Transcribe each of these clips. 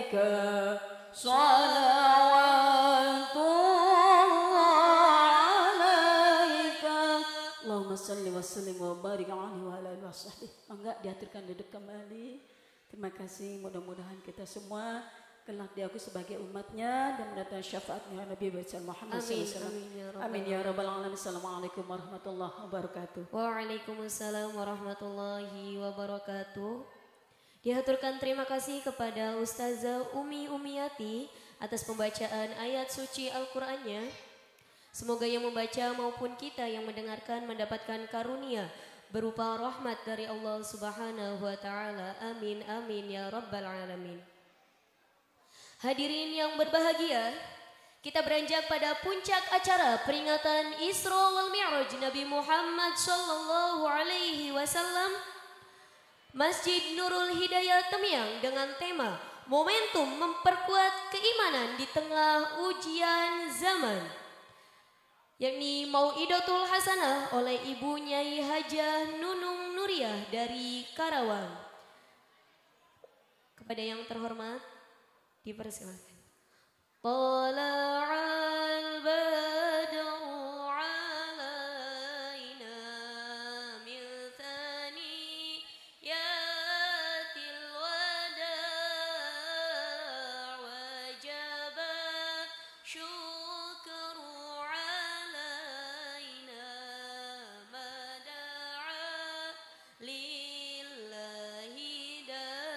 alaika salawatullah alaika. Allahumma salli wa sallim wa barik alaihi wa ala alihi wa sahbihi. Enggak diaturkan duduk kembali. Terima kasih, mudah-mudahan kita semua kelak diaku sebagai umatnya dan mendatangkan syafaatnya Nabi Muhammad SAW. Amin ya rabbal alamin. Assalamualaikum warahmatullahi wabarakatuh. Waalaikumsalam warahmatullahi wabarakatuh. Dihaturkan terima kasih kepada Ustazah Umi Umiyati atas pembacaan ayat suci Al-Qur'annya. Semoga yang membaca maupun kita yang mendengarkan mendapatkan karunia berupa rahmat dari Allah Subhanahu wa taala. Amin amin ya rabbal alamin. Hadirin yang berbahagia, kita beranjak pada puncak acara peringatan Isra wal Mi'raj Nabi Muhammad sallallahu alaihi wasallam. Masjid Nurul Hidayah Temiang dengan tema Momentum Memperkuat Keimanan di Tengah Ujian Zaman, yakni Mau'idatul Hasanah oleh Ibu Nyai Hajah Nunung Nuriyah dari Karawang. Kepada yang terhormat dipersilakan. Tala'al badru alaina min thaniyatil wada' wajaba syukru alaina mada'a lillahi da'.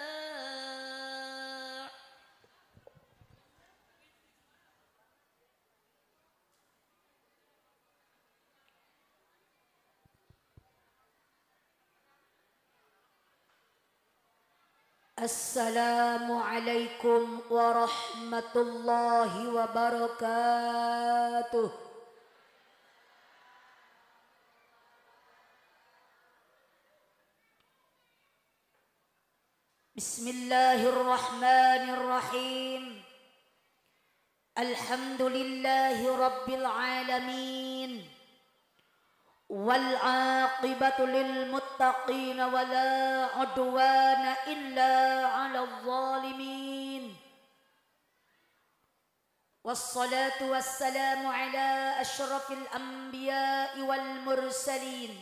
Assalamualaikum warahmatullahi wabarakatuh. Bismillahirrahmanirrahim. Alhamdulillahi rabbil alamin. والعاقبة للمتقين ولا عدوان إلا على الظالمين والصلاة والسلام على أشرف الأنبياء والمرسلين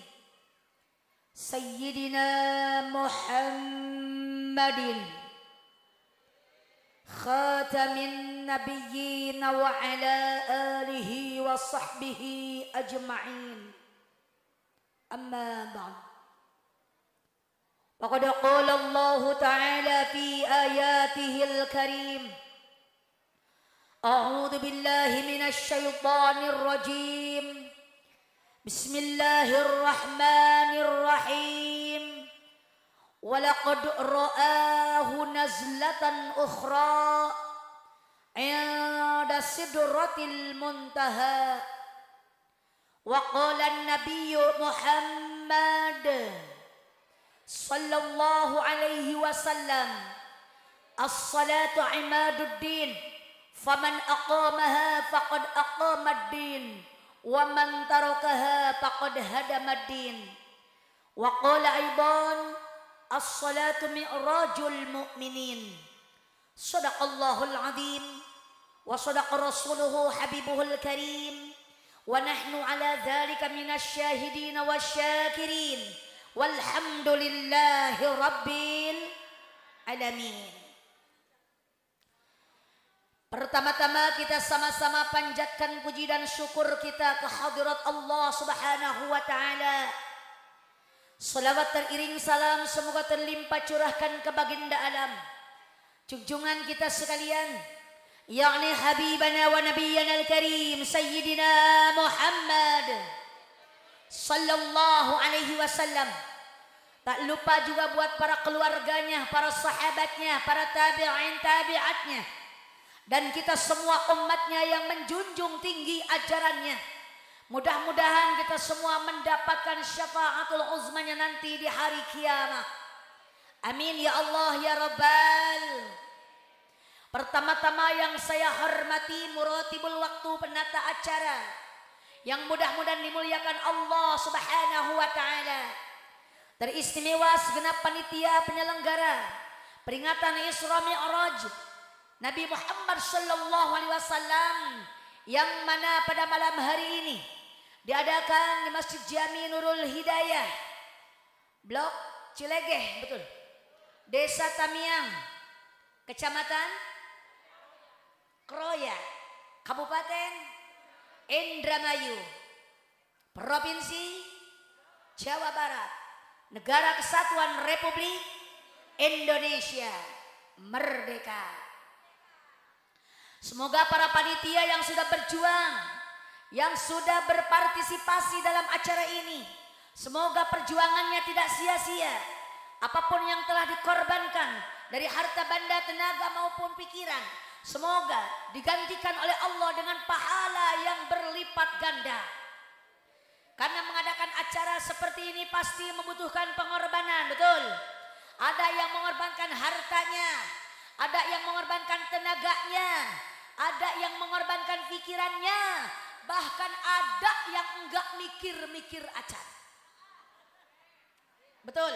سيدنا محمد خاتم النبيين وعلى آله وصحبه أجمعين. أما بعد، وقد قال الله تعالى في آياته الكريم: أعوذ بالله من الشيطان الرجيم، بسم الله الرحمن الرحيم، ولقد رآه نزلة أخرى عند سدرة المنتهى. وقال النبي محمد صلى الله عليه وسلم: الصلاة عماد الدين، فمن أقامها فقد أقام الدين، ومن تركها فقد هدم الدين. وقال أيضا: الصلاة معراج المؤمنين. صدق الله العظيم وصدق رسوله حبيبه الكريم، ونحن على ذلك من الشاهدين والشاكرين، والحمد لله رب العالمين. Pertama-tama kita sama-sama panjatkan puji dan syukur kita ke hadirat Allah Subhanahu wa taala. Salawat teriring salam semoga terlimpah curahkan ke baginda alam, junjungan kita sekalian, yakni habibana wa nabiyyana al-karim sayyidina Muhammad sallallahu alaihi wasallam. Tak lupa juga buat para keluarganya, para sahabatnya, para tabi'in tabi'atnya, dan kita semua umatnya yang menjunjung tinggi ajarannya. Mudah-mudahan kita semua mendapatkan syafaatul uzmanya nanti di hari kiamat. Amin ya Allah ya Rabbal. Pertama-tama yang saya hormati muratibul waktu, penata acara, yang mudah-mudahan dimuliakan Allah Subhanahu wa taala. Teristimewa segenap panitia penyelenggara peringatan Isra Mi'raj Nabi Muhammad sallallahu alaihi wasallam, yang mana pada malam hari ini diadakan di Masjid Jami Nurul Hidayah, Blok Cilegeh, betul, Desa Tamiang, Kecamatan Kroya, Kabupaten Indramayu, Provinsi Jawa Barat, Negara Kesatuan Republik Indonesia Merdeka. Semoga para panitia yang sudah berjuang, yang sudah berpartisipasi dalam acara ini, semoga perjuangannya tidak sia-sia. Apapun yang telah dikorbankan dari harta benda, tenaga maupun pikiran, semoga digantikan oleh Allah dengan pahala yang berlipat ganda. Karena mengadakan acara seperti ini pasti membutuhkan pengorbanan, betul? Ada yang mengorbankan hartanya, ada yang mengorbankan tenaganya, ada yang mengorbankan pikirannya, bahkan ada yang enggak mikir-mikir acara. Betul?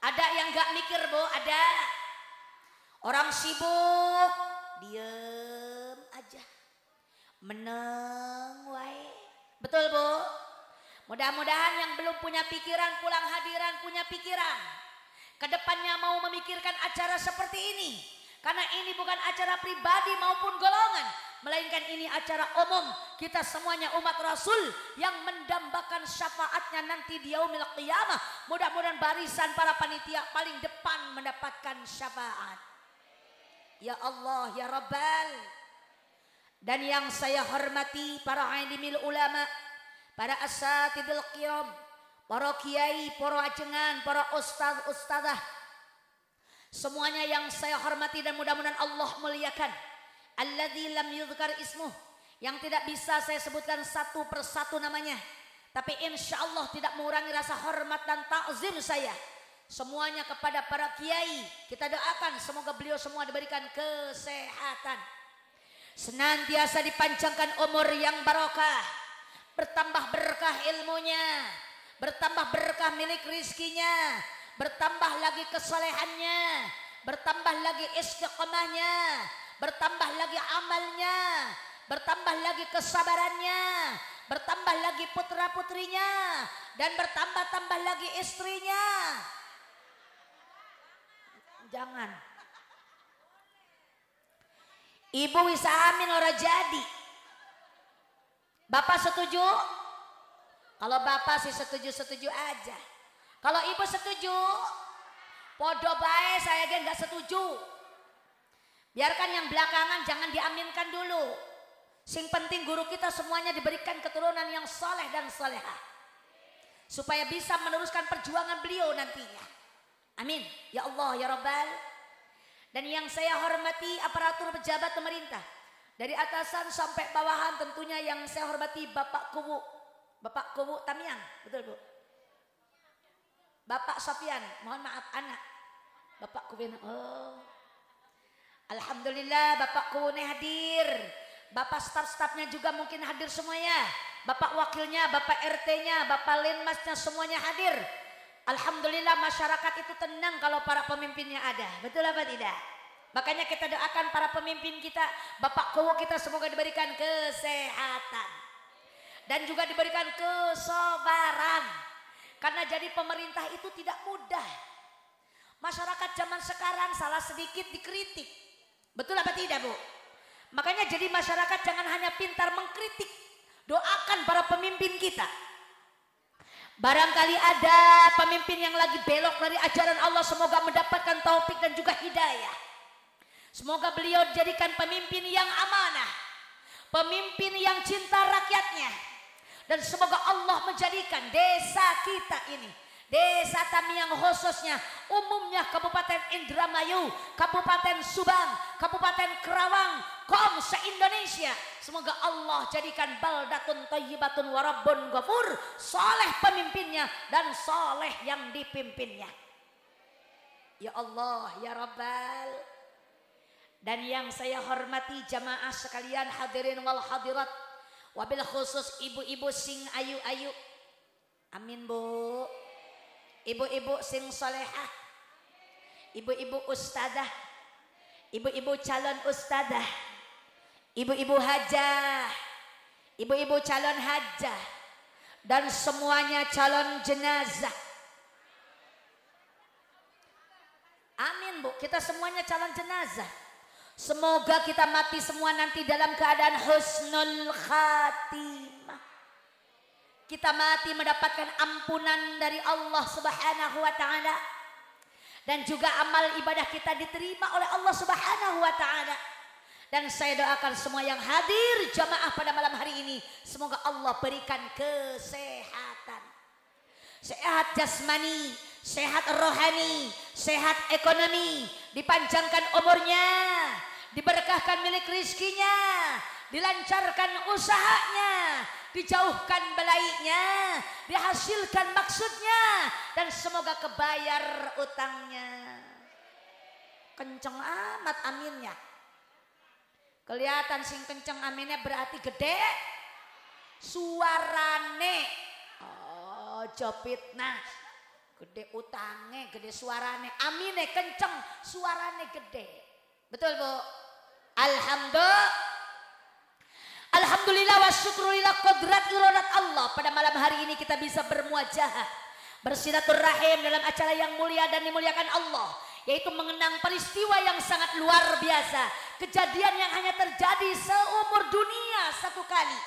Ada yang enggak mikir, Bu, ada. Orang sibuk, diem aja, meneng wae. Betul, Bu? Mudah-mudahan yang belum punya pikiran pulang hadiran punya pikiran. Kedepannya mau memikirkan acara seperti ini. Karena ini bukan acara pribadi maupun golongan, melainkan ini acara umum. Kita semuanya umat Rasul yang mendambakan syafaatnya nanti di yaumil qiyamah. Mudah-mudahan barisan para panitia paling depan mendapatkan syafaat. Ya Allah, ya Rabbal. Dan yang saya hormati para alimil ulama, para asatidil qiyam, para kiai, para ajengan, para ustaz-ustazah, semuanya yang saya hormati dan mudah-mudahan Allah muliakan. Alladzi lam yuzkar ismuh, yang tidak bisa saya sebutkan satu persatu namanya, tapi insya Allah tidak mengurangi rasa hormat dan takzim saya. Semuanya kepada para kiai, kita doakan semoga beliau semua diberikan kesehatan, senantiasa dipanjangkan umur yang barokah, bertambah berkah ilmunya, bertambah berkah milik rizkinya, bertambah lagi kesolehannya, bertambah lagi istiqomahnya, bertambah lagi amalnya, bertambah lagi kesabarannya, bertambah lagi putra putrinya, dan bertambah-tambah lagi istrinya. Jangan. Ibu bisa amin ora jadi. Bapak setuju? Kalau bapak sih setuju-setuju aja. Kalau ibu setuju, podo bae saya aja nggak setuju. Biarkan yang belakangan jangan diaminkan dulu. Sing penting guru kita semuanya diberikan keturunan yang soleh dan solehah, supaya bisa meneruskan perjuangan beliau nantinya. Amin. Ya Allah, ya Rabbal. Dan yang saya hormati aparatur pejabat pemerintah, dari atasan sampai bawahan, tentunya yang saya hormati Bapak Kubu Tamiang, betul Bu? Bapak Sofian, mohon maaf anak. Bapak Kubu, oh. Alhamdulillah Bapak Kubu hadir. Bapak staf-stafnya juga mungkin hadir semuanya. Bapak wakilnya, Bapak RT-nya, Bapak Linmasnya semuanya hadir. Alhamdulillah masyarakat itu tenang kalau para pemimpinnya ada. Betul apa tidak? Makanya kita doakan para pemimpin kita, Bapak Kowo kita semoga diberikan kesehatan. Dan juga diberikan kesabaran. Karena jadi pemerintah itu tidak mudah. Masyarakat zaman sekarang salah sedikit dikritik. Betul apa tidak, Bu? Makanya jadi masyarakat jangan hanya pintar mengkritik. Doakan para pemimpin kita. Barangkali ada pemimpin yang lagi belok dari ajaran Allah, semoga mendapatkan taufik dan juga hidayah. Semoga beliau dijadikan pemimpin yang amanah, pemimpin yang cinta rakyatnya. Dan semoga Allah menjadikan desa kita ini, Desa Tamiang khususnya, umumnya Kabupaten Indramayu, Kabupaten Subang, Kabupaten Kerawang, se-Indonesia. Semoga Allah jadikan baldatun thayyibatun warabbun ghafur, soleh pemimpinnya dan soleh yang dipimpinnya. Ya Allah, ya Rabbal. Dan yang saya hormati jamaah sekalian hadirin wal hadirat, wabil khusus ibu-ibu sing ayu-ayu. Amin Bu. Ibu-ibu sing solehah, ibu-ibu ustadzah, ibu-ibu calon ustadzah, ibu-ibu hajah, ibu-ibu calon hajah, dan semuanya calon jenazah. Amin Bu, kita semuanya calon jenazah. Semoga kita mati semua nanti dalam keadaan husnul khatimah. Kita mati mendapatkan ampunan dari Allah Subhanahu wa taala. Dan juga amal ibadah kita diterima oleh Allah Subhanahu wa taala. Dan saya doakan semua yang hadir jamaah pada malam hari ini, semoga Allah berikan kesehatan. Sehat jasmani, sehat rohani, sehat ekonomi, dipanjangkan umurnya, diberkahkan milik rizkinya, dilancarkan usahanya, dijauhkan belainya, dihasilkan maksudnya, dan semoga kebayar utangnya. Kenceng amat aminnya. Kelihatan sing kenceng aminnya berarti gede suarane. Oh, jopitna. Gede utangnya, gede suarane. Amine kenceng, suarane gede. Betul Bu? Alhamdulillah wa syukrulillah kodrat irodat Allah. Pada malam hari ini kita bisa bermuajahah, bersilaturahim dalam acara yang mulia dan dimuliakan Allah, yaitu mengenang peristiwa yang sangat luar biasa, kejadian yang hanya terjadi seumur dunia satu kali,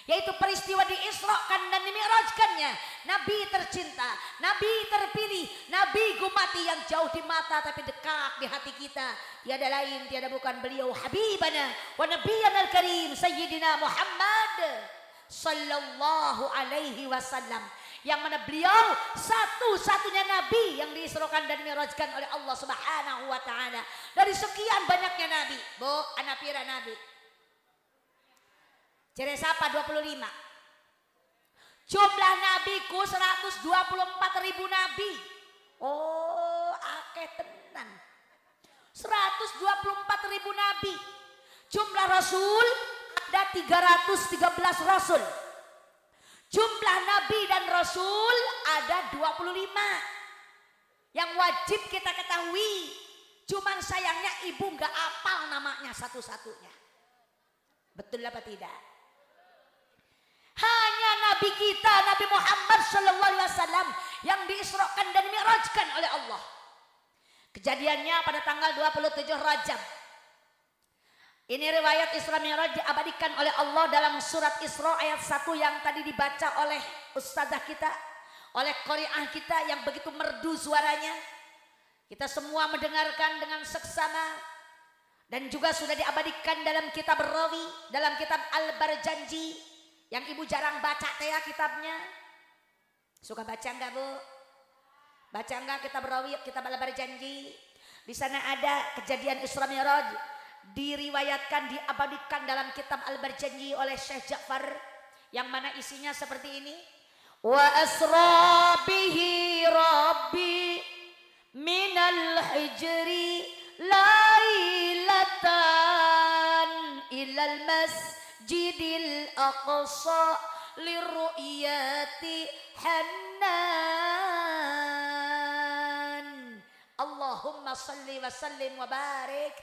yaitu peristiwa diisrokan dan dimi'rajkannya Nabi tercinta, Nabi terpilih, Nabi gumati yang jauh di mata tapi dekat di hati kita. Tiada lain, tiada bukan beliau Habibana wa Nabiyyana al-Karim Sayyidina Muhammad sallallahu alaihi wasallam, yang mana beliau satu-satunya Nabi yang diisrokan dan dimi'rajkan oleh Allah Subhanahu wa taala. Dari sekian banyaknya Nabi, Bu, anak pira Nabi. Cere siapa 25. Jumlah nabiku 124.000 nabi. Oh, akeh tenan. 124.000 nabi. Jumlah rasul ada 313 rasul. Jumlah nabi dan rasul ada 25. Yang wajib kita ketahui, cuman sayangnya ibu nggak apal namanya satu-satunya. Betul apa tidak? Hanya Nabi kita, Nabi Muhammad SAW yang diisrokan dan dimi'rajkan oleh Allah. Kejadiannya pada tanggal 27 Rajab. Ini riwayat Isra Mi'raj diabadikan oleh Allah dalam surat Isra ayat 1 yang tadi dibaca oleh ustazah kita, oleh qari'ah kita yang begitu merdu suaranya. Kita semua mendengarkan dengan seksama. Dan juga sudah diabadikan dalam kitab Rawi, dalam kitab Al-Barjanji, yang ibu jarang baca teh kitabnya. Suka baca enggak Bu? Baca enggak kitab Rawi, kitab Al-Barjanji? Di sana ada kejadian Isra Mi'raj, diriwayatkan, diabadikan dalam kitab Al-Barjanji oleh Syekh Ja'far, yang mana isinya seperti ini. Wa asra bihi rabbi minal hijri lailatan ilal masjidil aqsa lirru'yati hannan. Allahumma salli wa sallim wa barik.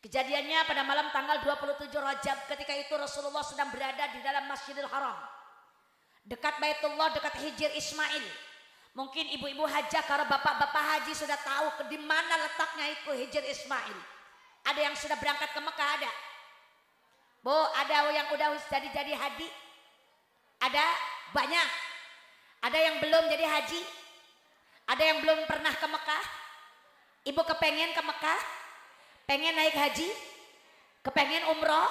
Kejadiannya pada malam tanggal 27 Rajab, ketika itu Rasulullah sedang berada di dalam Masjidil Haram, dekat Baitullah, dekat Hijr Ismail. Mungkin ibu-ibu hajah, karena bapak-bapak haji sudah tahu di mana letaknya itu Hijr Ismail. Ada yang sudah berangkat ke Mekah, ada? Bu, ada yang udah jadi haji? Ada? Banyak. Ada yang belum jadi haji? Ada yang belum pernah ke Mekah? Ibu kepengen ke Mekah? Pengen naik haji? Kepengen umroh?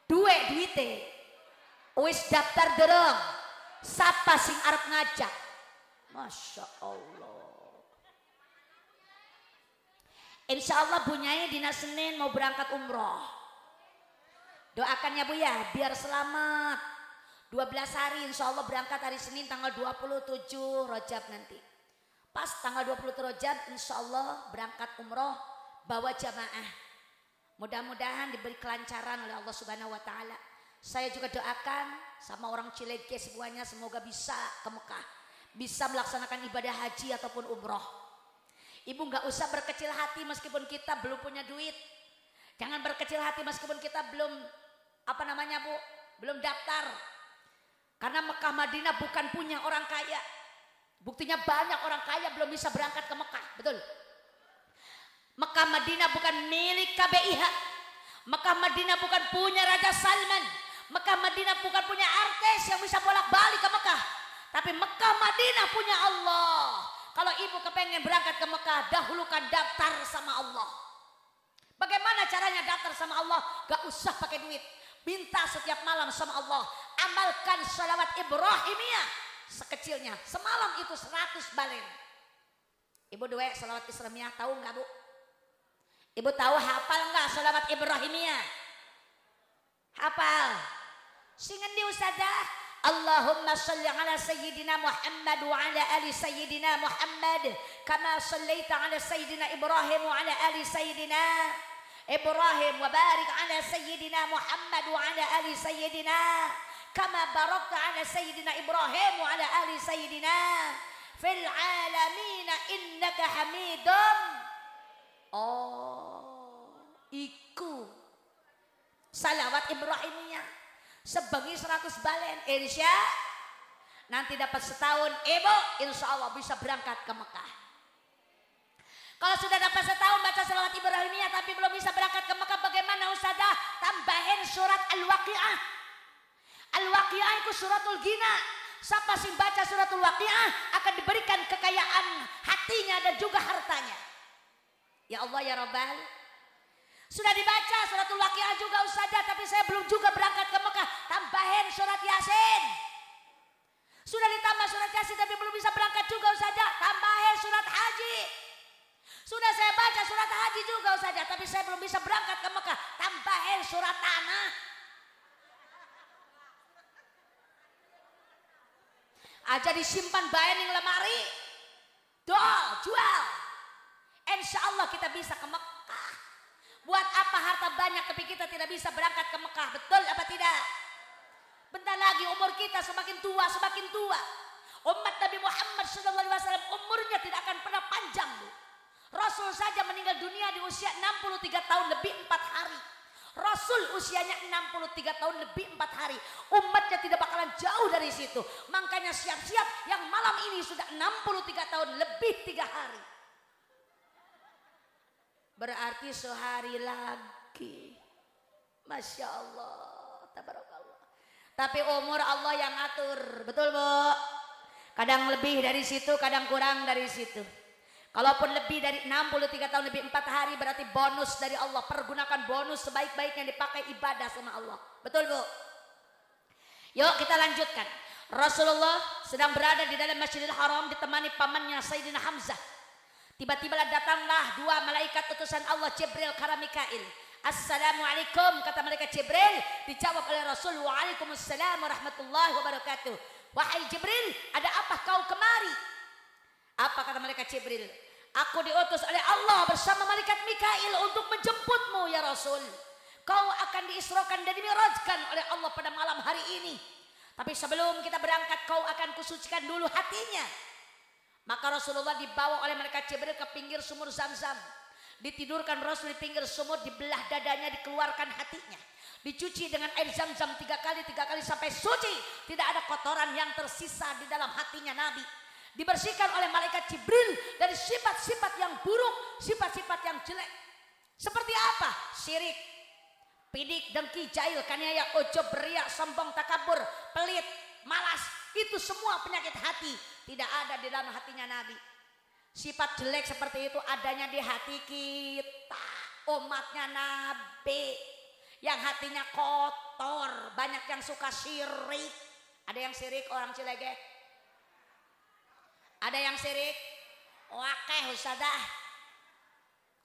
Duite. Wis daftar dereng. Sapa sing arep ngajak? Masya Allah. Insya Allah Bu Nyai dina Senin mau berangkat umroh. Doakan ya Bu ya, biar selamat. 12 hari insya Allah berangkat hari Senin tanggal 27 Rajab nanti. Pas tanggal 20 Rajab insya Allah berangkat umroh bawa jamaah. Mudah-mudahan diberi kelancaran oleh Allah Subhanahu wa taala. Saya juga doakan sama orang Cileke semuanya semoga bisa ke Mekah, bisa melaksanakan ibadah haji ataupun umroh. Ibu nggak usah berkecil hati meskipun kita belum punya duit. Jangan berkecil hati meskipun kita belum Bu, belum daftar. Karena Mekah Madinah bukan punya orang kaya. Buktinya banyak orang kaya belum bisa berangkat ke Mekah, betul? Mekah Madinah bukan milik KBIH. Mekah Madinah bukan punya Raja Salman. Mekah Madinah bukan punya artis yang bisa bolak-balik ke Mekah. Tapi Mekah Madinah punya Allah. Kalau ibu kepengen berangkat ke Mekah, dahulukan daftar sama Allah. Bagaimana caranya daftar sama Allah? Gak usah pakai duit. Minta setiap malam sama Allah. Amalkan sholawat Ibrahimiyah sekecilnya. Semalam itu 100 balen. Ibu duwe sholawat Ibrahimiyah tahu nggak Bu? Ibu tahu hafal nggak sholawat Ibrahimiyah? Hafal. Singen di Ustazah. Allahumma salli ala Sayyidina Muhammad wa ala ali Sayyidina Muhammad. Kama sallaita ala Sayyidina Ibrahim wa ala ali Sayyidina Ibrahim. Wa barik ala Sayyidina Muhammad wa ala ali Sayyidina. Kama barakta ala Sayyidina Ibrahim wa ala ali Sayyidina. Fil alamin innaka hamidun. Oh, iku salawat Ibrahimiyah. Sebengi 100 balen, insya nanti dapat setahun, ibu insya Allah bisa berangkat ke Mekah. Kalau sudah dapat setahun baca selawat Ibrahimiyah tapi belum bisa berangkat ke Mekah, bagaimana Ustazah? Tambahin surat Al-Waqi'ah. Al-Waqi'ah itu suratul Ghina. Siapa sih baca suratul Waqi'ah akan diberikan kekayaan hatinya dan juga hartanya. Ya Allah ya Rabbal. Sudah dibaca suratul Waqi'ah juga Ustazah, tapi saya belum juga berangkat ke Mekah. Tambahin surat Yasin. Sudah ditambah surat Yasin tapi belum bisa berangkat juga Ustazah. Tambahin surat Haji. Sudah saya baca surat Haji juga Ustazah, tapi saya belum bisa berangkat ke Mekah. Tambahin surat Tanah. Aja disimpan bayan di lemari. Doa, jual. Insya Allah kita bisa ke Mekah. Buat apa harta banyak tapi kita tidak bisa berangkat ke Mekah? Betul apa tidak? Bentar lagi umur kita semakin tua, semakin tua. Umat Nabi Muhammad SAW umurnya tidak akan pernah panjang. Bu. Rasul saja meninggal dunia di usia 63 tahun lebih 4 hari. Rasul usianya 63 tahun lebih 4 hari. Umatnya tidak bakalan jauh dari situ. Makanya siap-siap yang malam ini sudah 63 tahun lebih 3 hari. Berarti sehari lagi. Masya Allah, tabarakallah. Tapi umur Allah yang atur, betul Bu? Kadang lebih dari situ, kadang kurang dari situ. Kalaupun lebih dari 63 tahun lebih 4 hari berarti bonus dari Allah. Pergunakan bonus sebaik-baiknya dipakai ibadah sama Allah. Betul Bu? Yuk kita lanjutkan. Rasulullah sedang berada di dalam Masjidil Haram ditemani pamannya Sayyidina Hamzah. Tiba-tiba datanglah 2 malaikat utusan Allah, Jibril kara Mikail. Assalamualaikum, kata malaikat Jibril. Dijawab oleh Rasul, waalaikumsalam warahmatullahi wabarakatuh. Wahai Jibril, ada apa kau kemari? Apa kata malaikat Jibril? Aku diutus oleh Allah bersama malaikat Mikail untuk menjemputmu ya Rasul. Kau akan diisrokan dan dimi'rajkan oleh Allah pada malam hari ini. Tapi sebelum kita berangkat, kau akan kusucikan dulu hatinya. Maka Rasulullah dibawa oleh malaikat Jibril ke pinggir sumur Zam-Zam. Ditidurkan Rasul di pinggir sumur, dibelah dadanya, dikeluarkan hatinya. Dicuci dengan air Zam-Zam 3 kali sampai suci. Tidak ada kotoran yang tersisa di dalam hatinya Nabi. Dibersihkan oleh malaikat Jibril dari sifat-sifat yang buruk, sifat-sifat yang jelek. Seperti apa? Syirik, pidik, dengki, jahil, kaniaya, ujub, riya, sombong, takabur, pelit, malas. Itu semua penyakit hati tidak ada di dalam hatinya Nabi. Sifat jelek seperti itu adanya di hati kita, umatnya Nabi, yang hatinya kotor. Banyak yang suka syirik. Ada yang syirik orang Cilegek? Ada yang syirik? Wakeh Ustazah.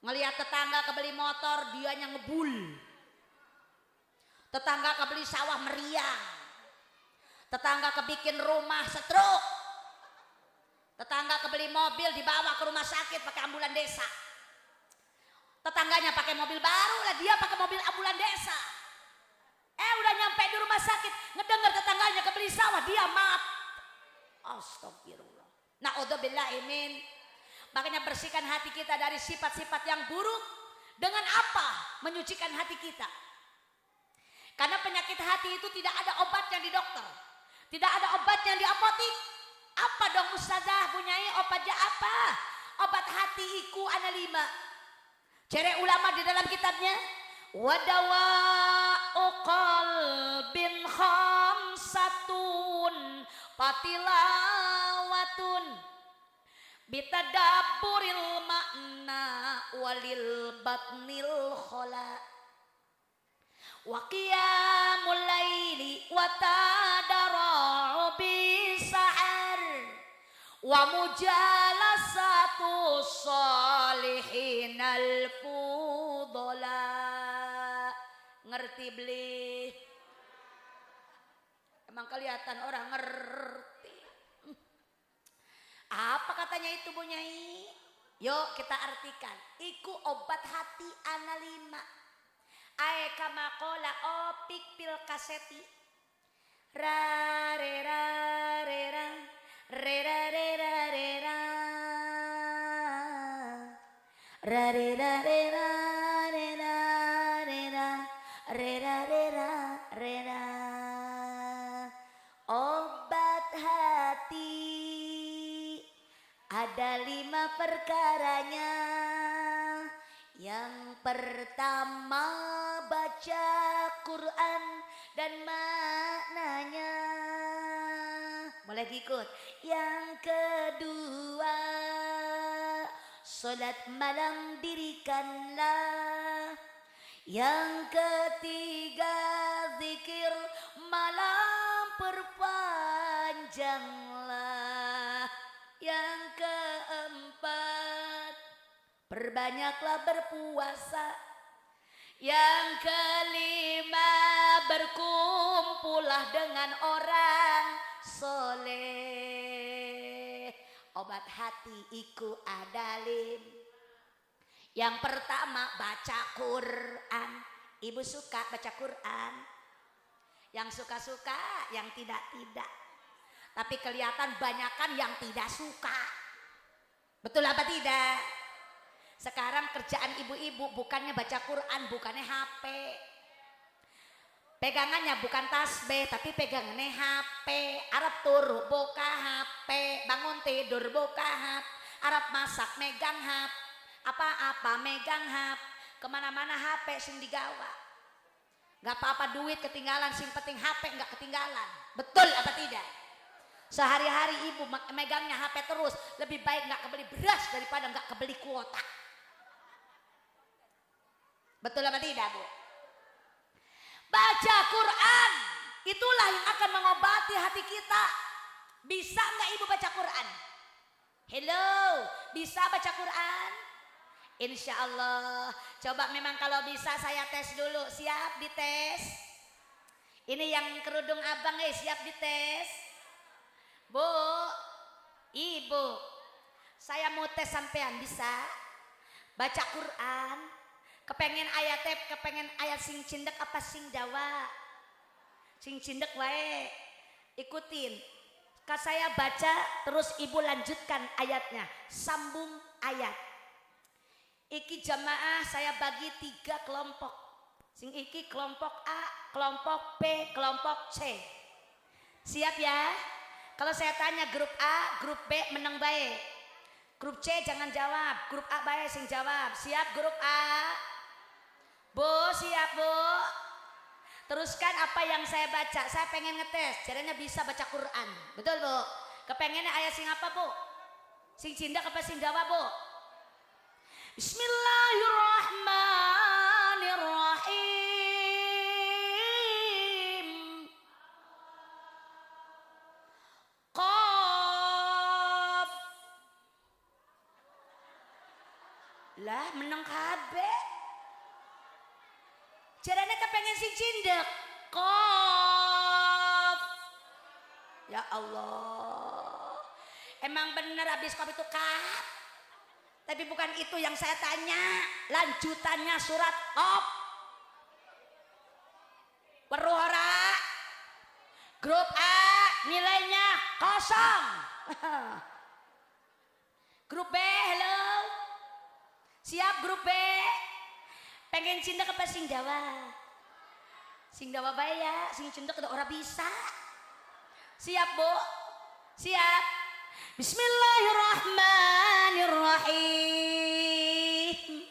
Ngelihat tetangga kebeli motor, dianya ngebul. Tetangga kebeli sawah meriang. Tetangga kebikin rumah setruk. Tetangga kebeli mobil dibawa ke rumah sakit pakai ambulan desa. Tetangganya pakai mobil baru lah, dia pakai mobil ambulan desa. Udah nyampe di rumah sakit, ngedengar tetangganya kebeli sawah, dia mati. Astagfirullah. Na'udzubillahi min. Makanya bersihkan hati kita dari sifat-sifat yang buruk. Dengan apa? Menyucikan hati kita. Karena penyakit hati itu tidak ada obatnya di dokter. Tidak ada obatnya di apotik. Apa dong ustazah punyai obatnya apa? Obat hati iku ana 5. Cere ulama di dalam kitabnya. Wadawa'u qalbin khamsatun patilawatun bitadabburil makna walil batnil khola wa qiyamul laili wa tadara'u bisahar wa mujalasatu salihinal fudala. Ngerti beli? Emang kelihatan orang ngerti. Apa katanya itu Bu Nyai? Yuk kita artikan. Iku obat hati ana 5. Ae kama qala opik pil kaseti. Ra re ra re ra re ra re ra re ra ra re ra re ra re ra re ra re ra re ra re ra. Obat hati ada 5 perkaranya. Yang pertama baca Quran dan maknanya. Boleh diikut. Yang kedua salat malam dirikanlah. Yang ketiga zikir malam perpanjanglah. Yang keempat perbanyaklah berpuasa. Yang kelima berkumpullah dengan orang soleh. Obat hati iku adalim. Yang pertama baca Quran. Ibu suka baca Quran? Yang suka-suka, yang tidak-tidak. Tapi kelihatan banyakan yang tidak suka. Betul apa tidak? Sekarang kerjaan ibu-ibu bukannya baca Quran, bukannya HP. Pegangannya bukan tasbih, tapi pegangannya HP. Arab turu buka HP, bangun tidur buka HP. Arab masak megang HP, apa-apa megang HP. Kemana-mana HP sing digawa. Gak apa-apa duit ketinggalan, sing penting HP gak ketinggalan. Betul apa tidak? Sehari-hari ibu megangnya HP terus. Lebih baik gak kebeli beras daripada gak kebeli kuota. Betul apa tidak Bu? Baca Quran, itulah yang akan mengobati hati kita. Bisa nggak ibu baca Quran? Hello, bisa baca Quran? Insya Allah. Coba memang kalau bisa saya tes dulu. Siap dites? Ini yang kerudung abang siap dites? Bu, ibu, saya mau tes sampean bisa? Baca Quran? Kepengen ayat sing cindek apa sing Jawa? Sing cindek wae. Ikutin. Saya baca terus ibu lanjutkan ayatnya. Sambung ayat. Iki jamaah saya bagi 3 kelompok. Sing iki kelompok A, kelompok B, kelompok C. Siap ya? Kalau saya tanya grup A, grup B menang baik. Grup C jangan jawab. Grup A baik sing jawab. Siap grup A? Bu, siap Bu? Teruskan apa yang saya baca. Saya pengen ngetes, caranya bisa baca Quran. Betul Bu? Kepengennya ayat sing apa Bu? Sing cindak apa sing Jawa Bu? Bismillahirrahmanirrahim. Qaf. Lah menang kabeh. Caranya kepengen sing cindak. Qaf. Ya Allah. Emang bener habis qaf itu kaf. Tapi bukan itu yang saya tanya. Lanjutannya surat Qaf. Peruhara. Grup A nilainya 0. Grup B, halo. Siap grup B. Pengen cinta ke sing Jawa. Sing Jawa bae ya, sing cinta ke ora bisa. Siap, Bu? Siap. Bismillahirrahmanirrahim.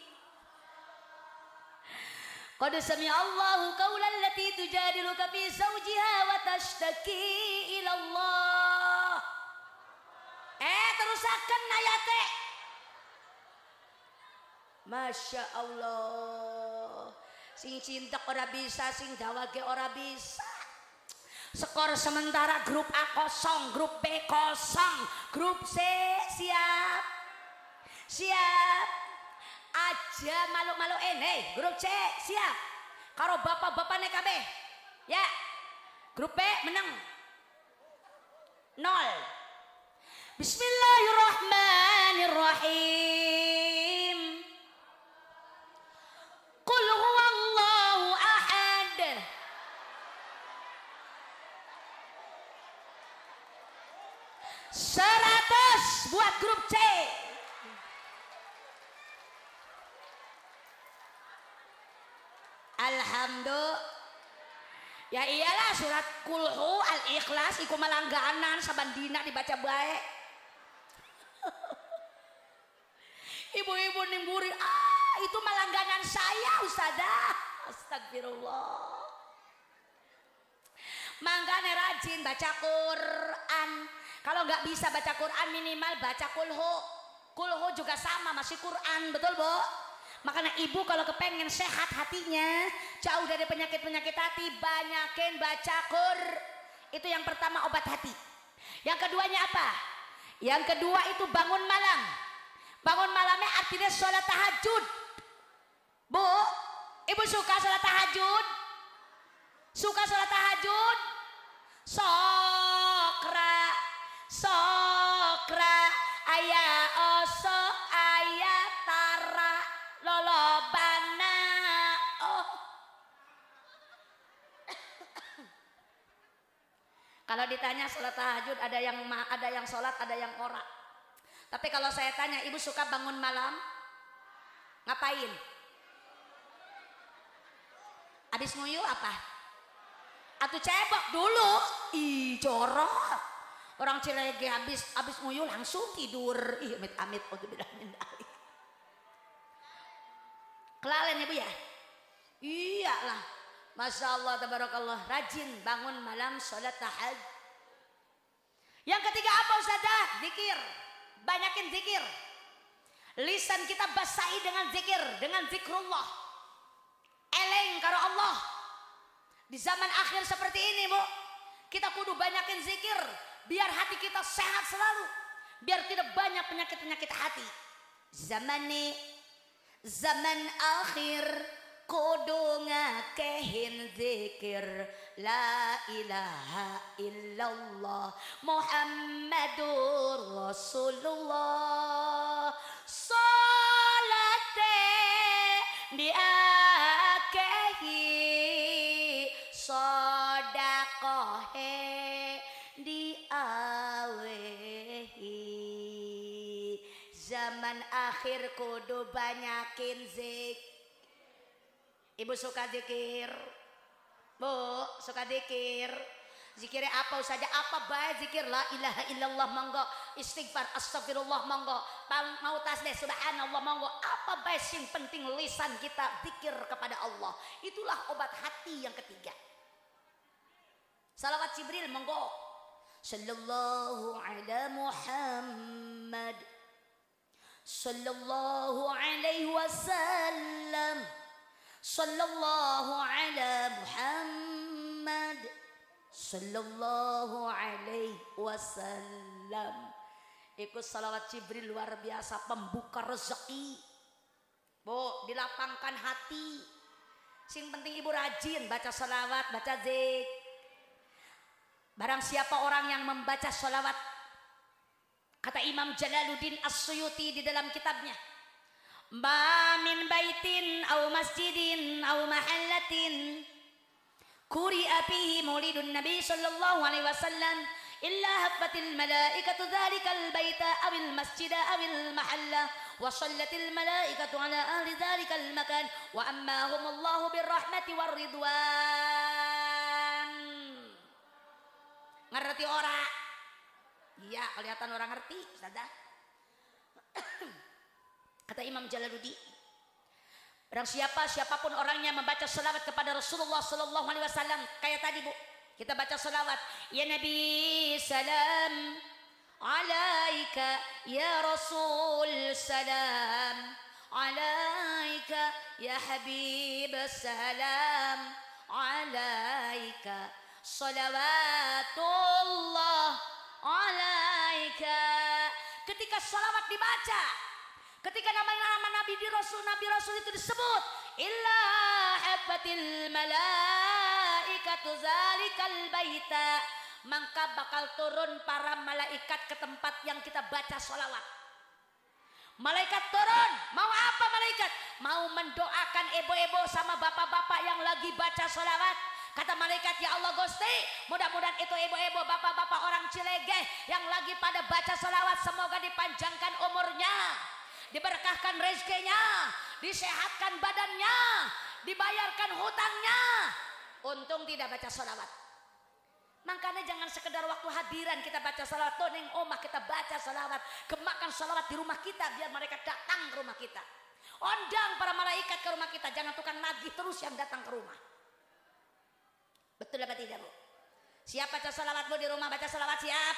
Qad sami'a Allahu qawlan allati tujadiluka fi zawjiha wa tashtaki ila Allah. Terusakan ayate. Masya Allah. Sing cinta ora bisa, sing dawage ora bisa. Skor sementara grup A kosong, grup B kosong, grup C siap. Siap. Aja malu-malu ene, grup C siap. Karo bapak-bapaknya kabeh. Ya. Grup B menang. 0. Bismillahirrahmanirrahim. Qul huwallahu ahad. Seratus buat grup C. Alhamdulillah. Ya iyalah surat kulhu al-ikhlas iku malangganan saban dina dibaca bae. Ibu-ibu nimburi, itu malangganan saya Ustazah. Astagfirullah. Manggane rajin baca Quran. Kalau nggak bisa baca Quran minimal baca kulhu. Kulhu juga sama masih Quran, betul Bu? Makanya ibu kalau kepengen sehat hatinya, jauh dari penyakit-penyakit hati, banyakin baca Quran. Itu yang pertama obat hati. Yang keduanya apa? Yang kedua itu bangun malam. Bangun malamnya artinya sholat tahajud. Bu, ibu suka sholat tahajud? Suka sholat tahajud? Sokra, sokra, ayah osok, ayah tara, lolobana. Oh. Kalau ditanya sholat tahajud ada yang sholat, ada yang ora. Tapi kalau saya tanya, ibu suka bangun malam? Ngapain? Habis nguyuh apa? Atau cebok dulu? Ih, jorok. Orang Cilege habis nguyuh langsung tidur. Ih, amit-amit. Kelalen ibu ya? Iyalah. Masya Allah, tabarakallah. Rajin bangun malam sholat tahajud. Yang ketiga apa Ustazah? Zikir. Banyakin zikir. Lisan kita basahi dengan zikir, dengan zikrullah. Eleng karo Allah. Di zaman akhir seperti ini, Bu, kita kudu banyakin zikir biar hati kita sehat selalu. Biar tidak banyak penyakit-penyakit hati. Zaman akhir kudu ngakehin zikir la ilaha illallah Muhammadur Rasulullah. Salate diakehi, sodakohe diawehi. Zaman akhir kudu banyakin zikir. Ibu suka zikir? Bu, suka zikir? Zikirnya apa saja? Apa baik zikir? La ilaha illallah monggo, istighfar astagfirullah monggo, mau tasbih subhanallah monggo. Apa baik yang penting lisan kita zikir kepada Allah. Itulah obat hati yang ketiga. Salawat Jibril monggo. Sallallahu ala Muhammad, sallallahu alaihi wasallam, sallallahu ala Muhammad, sallallahu alaihi wasallam. Ikut salawat Jibril luar biasa, pembuka rezeki. Bu, dilapangkan hati. Sing penting ibu rajin baca salawat, baca zikir. Barang siapa orang yang membaca salawat, kata Imam Jalaluddin As-Suyuti di dalam kitabnya, ma min baitin aw masjidin aw mahallatin quri'a fihi maulidun nabi sallallahu alaihi wasallam إلا هفت الملائكة ذلك البيت أو المسجد أو المحلة وصلت الملائكة على أهل ذلك المكان وأماهم الله بالرحمة والرضوان. Ngerti ora? Iya, kelihatan orang ngerti, Ustazah. Kata Imam Jalaluddin, barang siapapun orangnya membaca selawat kepada Rasulullah sallallahu alaihi wasallam kayak tadi Bu, kita baca selawat, ya Nabi salam alaika ya Rasul salam alaika ya Habib salam alaika salawatullah alaika. Ketika salawat dibaca, ketika nama-nama Nabi Rasul itu disebut, illa hafatil malaikatu zalikal baita, maka bakal turun para malaikat ke tempat yang kita baca sholawat. Malaikat turun, mau apa malaikat? Mau mendoakan ibu-ibu sama bapak-bapak yang lagi baca sholawat. Kata malaikat, ya Allah Gusti, mudah-mudahan itu ibu-ibu, bapak-bapak orang Cilegeh yang lagi pada baca sholawat, semoga dipanjangkan umurnya, diberkahkan rezekinya, disehatkan badannya, dibayarkan hutangnya. Untung tidak baca sholawat. Makanya jangan sekedar waktu hadiran kita baca sholawat, toneng omah kita baca sholawat, gemakan sholawat di rumah kita biar mereka datang ke rumah kita. Undang para malaikat ke rumah kita, jangan tukang nagih terus yang datang ke rumah. Betul apa tidak Bu? Siap baca sholawat Bu di rumah, baca sholawat siap?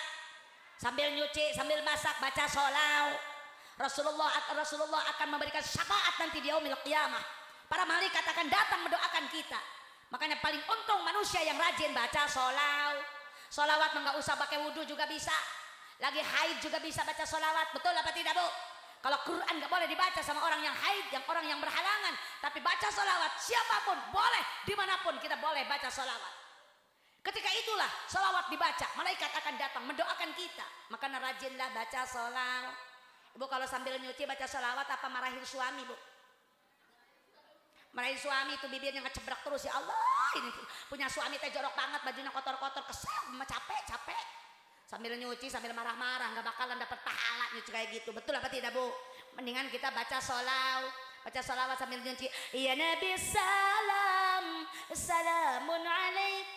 Sambil nyuci, sambil masak baca sholawat. Rasulullah akan memberikan syafaat nanti di yaumil qiyamah. Para malaikat akan datang mendoakan kita. Makanya paling untung manusia yang rajin baca sholawat. Sholawat nggak usah pakai wudhu juga bisa. Lagi haid juga bisa baca sholawat. Betul apa tidak Bu? Kalau Quran nggak boleh dibaca sama orang yang haid, yang orang yang berhalangan. Tapi baca sholawat siapapun boleh, dimanapun kita boleh baca sholawat. Ketika itulah sholawat dibaca, malaikat akan datang mendoakan kita. Makanya rajinlah baca sholawat. Ibu kalau sambil nyuci baca sholawat apa marahin suami Bu? Marahin suami itu bibirnya ngecebrek terus, ya Allah ini punya suami teh jorok banget, bajunya kotor-kotor, kesel, capek. Sambil nyuci sambil marah-marah nggak bakalan dapat pahala nyuci kayak gitu. Betul apa tidak Bu? Mendingan kita baca sholawat, sambil nyuci. Ya Nabi salam salamun alaik,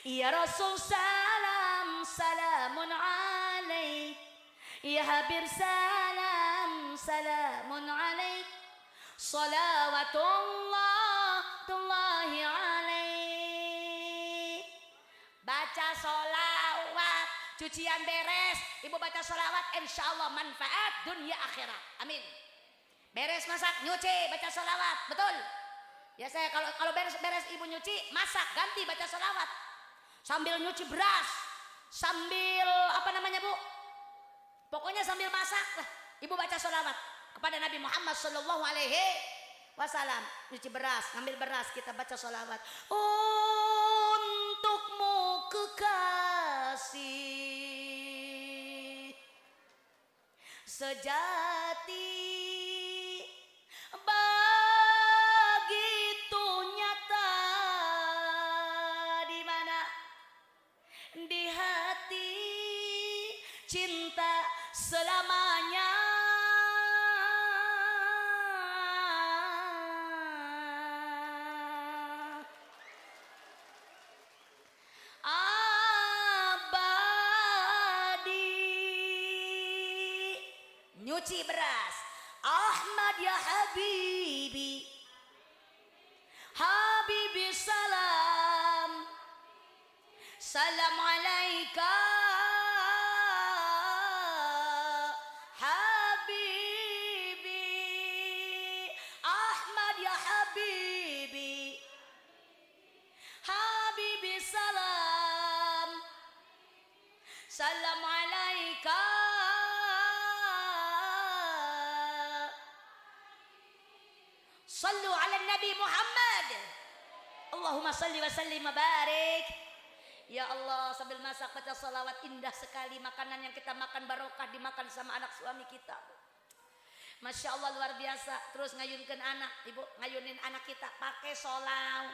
ya Rasul salam salamun alaik, ya Habib salam salamun alaik, salawatullah alaik. Baca sholawat, cucian beres, ibu baca sholawat, insya Allah manfaat dunia akhirat, amin. Beres masak, nyuci, baca sholawat, betul. Ya saya kalau beres ibu nyuci, masak, ganti baca sholawat. Sambil nyuci beras, sambil apa namanya Bu? Pokoknya sambil masak, ibu baca sholawat kepada Nabi Muhammad Sallallahu Alaihi Wasallam. Nyuci beras, ngambil beras, kita baca sholawat. Untukmu kekasih sejati, begitu nyata di mana di hati cinta selamanya. Nyuci beras, Ahmad ya Habibi, Habibi salam, salam alaika Habibi, Ahmad ya Habibi, Habibi salam, salam alaika. Sallu ala Nabi Muhammad. Allahumma salli wa sallim wa barik. Ya Allah, sambil masak baca salawat, indah sekali makanan yang kita makan, barokah dimakan sama anak suami kita. Masya Allah luar biasa. Terus ngayunkan anak, ibu ngayunin anak kita pakai sholawat,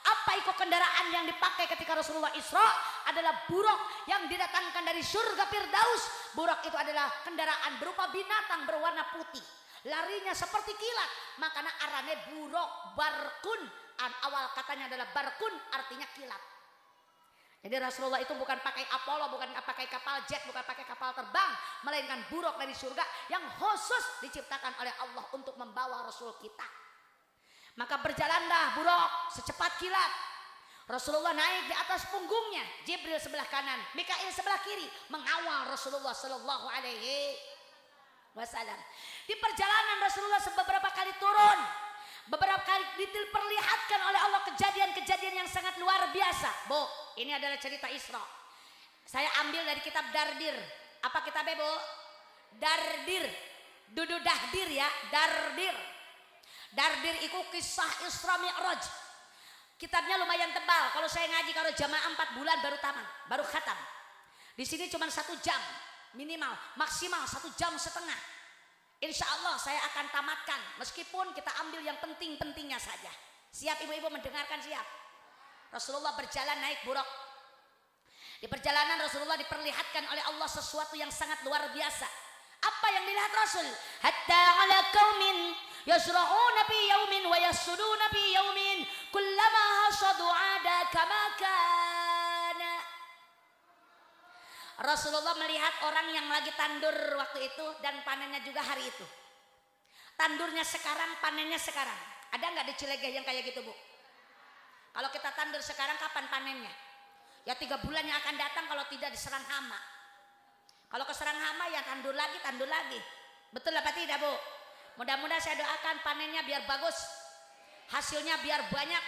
Apa itu kendaraan yang dipakai ketika Rasulullah Isra? Adalah buruk yang didatangkan dari surga Firdaus. Buruk itu adalah kendaraan berupa binatang berwarna putih, larinya seperti kilat, makanya arane buruk barkun. Awal katanya adalah barkun, artinya kilat. Jadi Rasulullah itu bukan pakai Apollo, bukan pakai kapal jet, bukan pakai kapal terbang, melainkan buruk dari surga yang khusus diciptakan oleh Allah untuk membawa Rasul kita. Maka berjalanlah buruk secepat kilat. Rasulullah naik di atas punggungnya, Jibril sebelah kanan, Mikail sebelah kiri, mengawal Rasulullah Sallallahu Alaihi Wasallam. Di perjalanan Rasulullah beberapa kali turun, beberapa kali diperlihatkan oleh Allah kejadian-kejadian yang sangat luar biasa. Bu, ini adalah cerita Isra. Saya ambil dari kitab Dardir. Apa kitabnya, Bu? Dardir. Dudu dahdir ya, Dardir. Dardir itu kisah Isra Mi'raj. Kitabnya lumayan tebal. Kalau saya ngaji kalau jamaah 4 bulan baru tamat, baru khatam. Di sini cuma 1 jam minimal, maksimal 1 jam setengah. Insya Allah saya akan tamatkan, meskipun kita ambil yang penting-pentingnya saja. Siap ibu-ibu mendengarkan, siap? Rasulullah berjalan naik buruk. Di perjalanan Rasulullah diperlihatkan oleh Allah sesuatu yang sangat luar biasa. Apa yang dilihat Rasul? Hatta ala qaumin yasra'una fi yaumin wa yasuduna fi yaumin kullama hasadu ada kama kana. Rasulullah melihat orang yang lagi tandur waktu itu dan panennya juga hari itu. Tandurnya sekarang, panennya sekarang. Ada nggak di Cilegah yang kayak gitu, Bu? Kalau kita tandur sekarang, kapan panennya? Ya 3 bulan yang akan datang kalau tidak diserang hama. Kalau keserang hama ya tandur lagi. Betul apa tidak, Bu? Mudah-mudahan saya doakan panennya biar bagus, hasilnya biar banyak,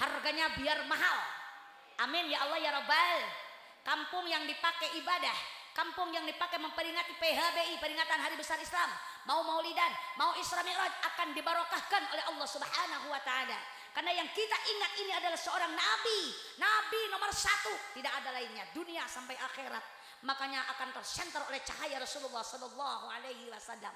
harganya biar mahal. Amin ya Allah ya Rabbal. Kampung yang dipakai ibadah, kampung yang dipakai memperingati PHBI, peringatan Hari Besar Islam, mau Maulidan, mau Isra Mi'raj, akan dibarokahkan oleh Allah Subhanahu wa taala. Karena yang kita ingat ini adalah seorang nabi nomor 1, tidak ada lainnya, dunia sampai akhirat. Makanya akan tersenter oleh cahaya Rasulullah Sallallahu Alaihi Wasallam.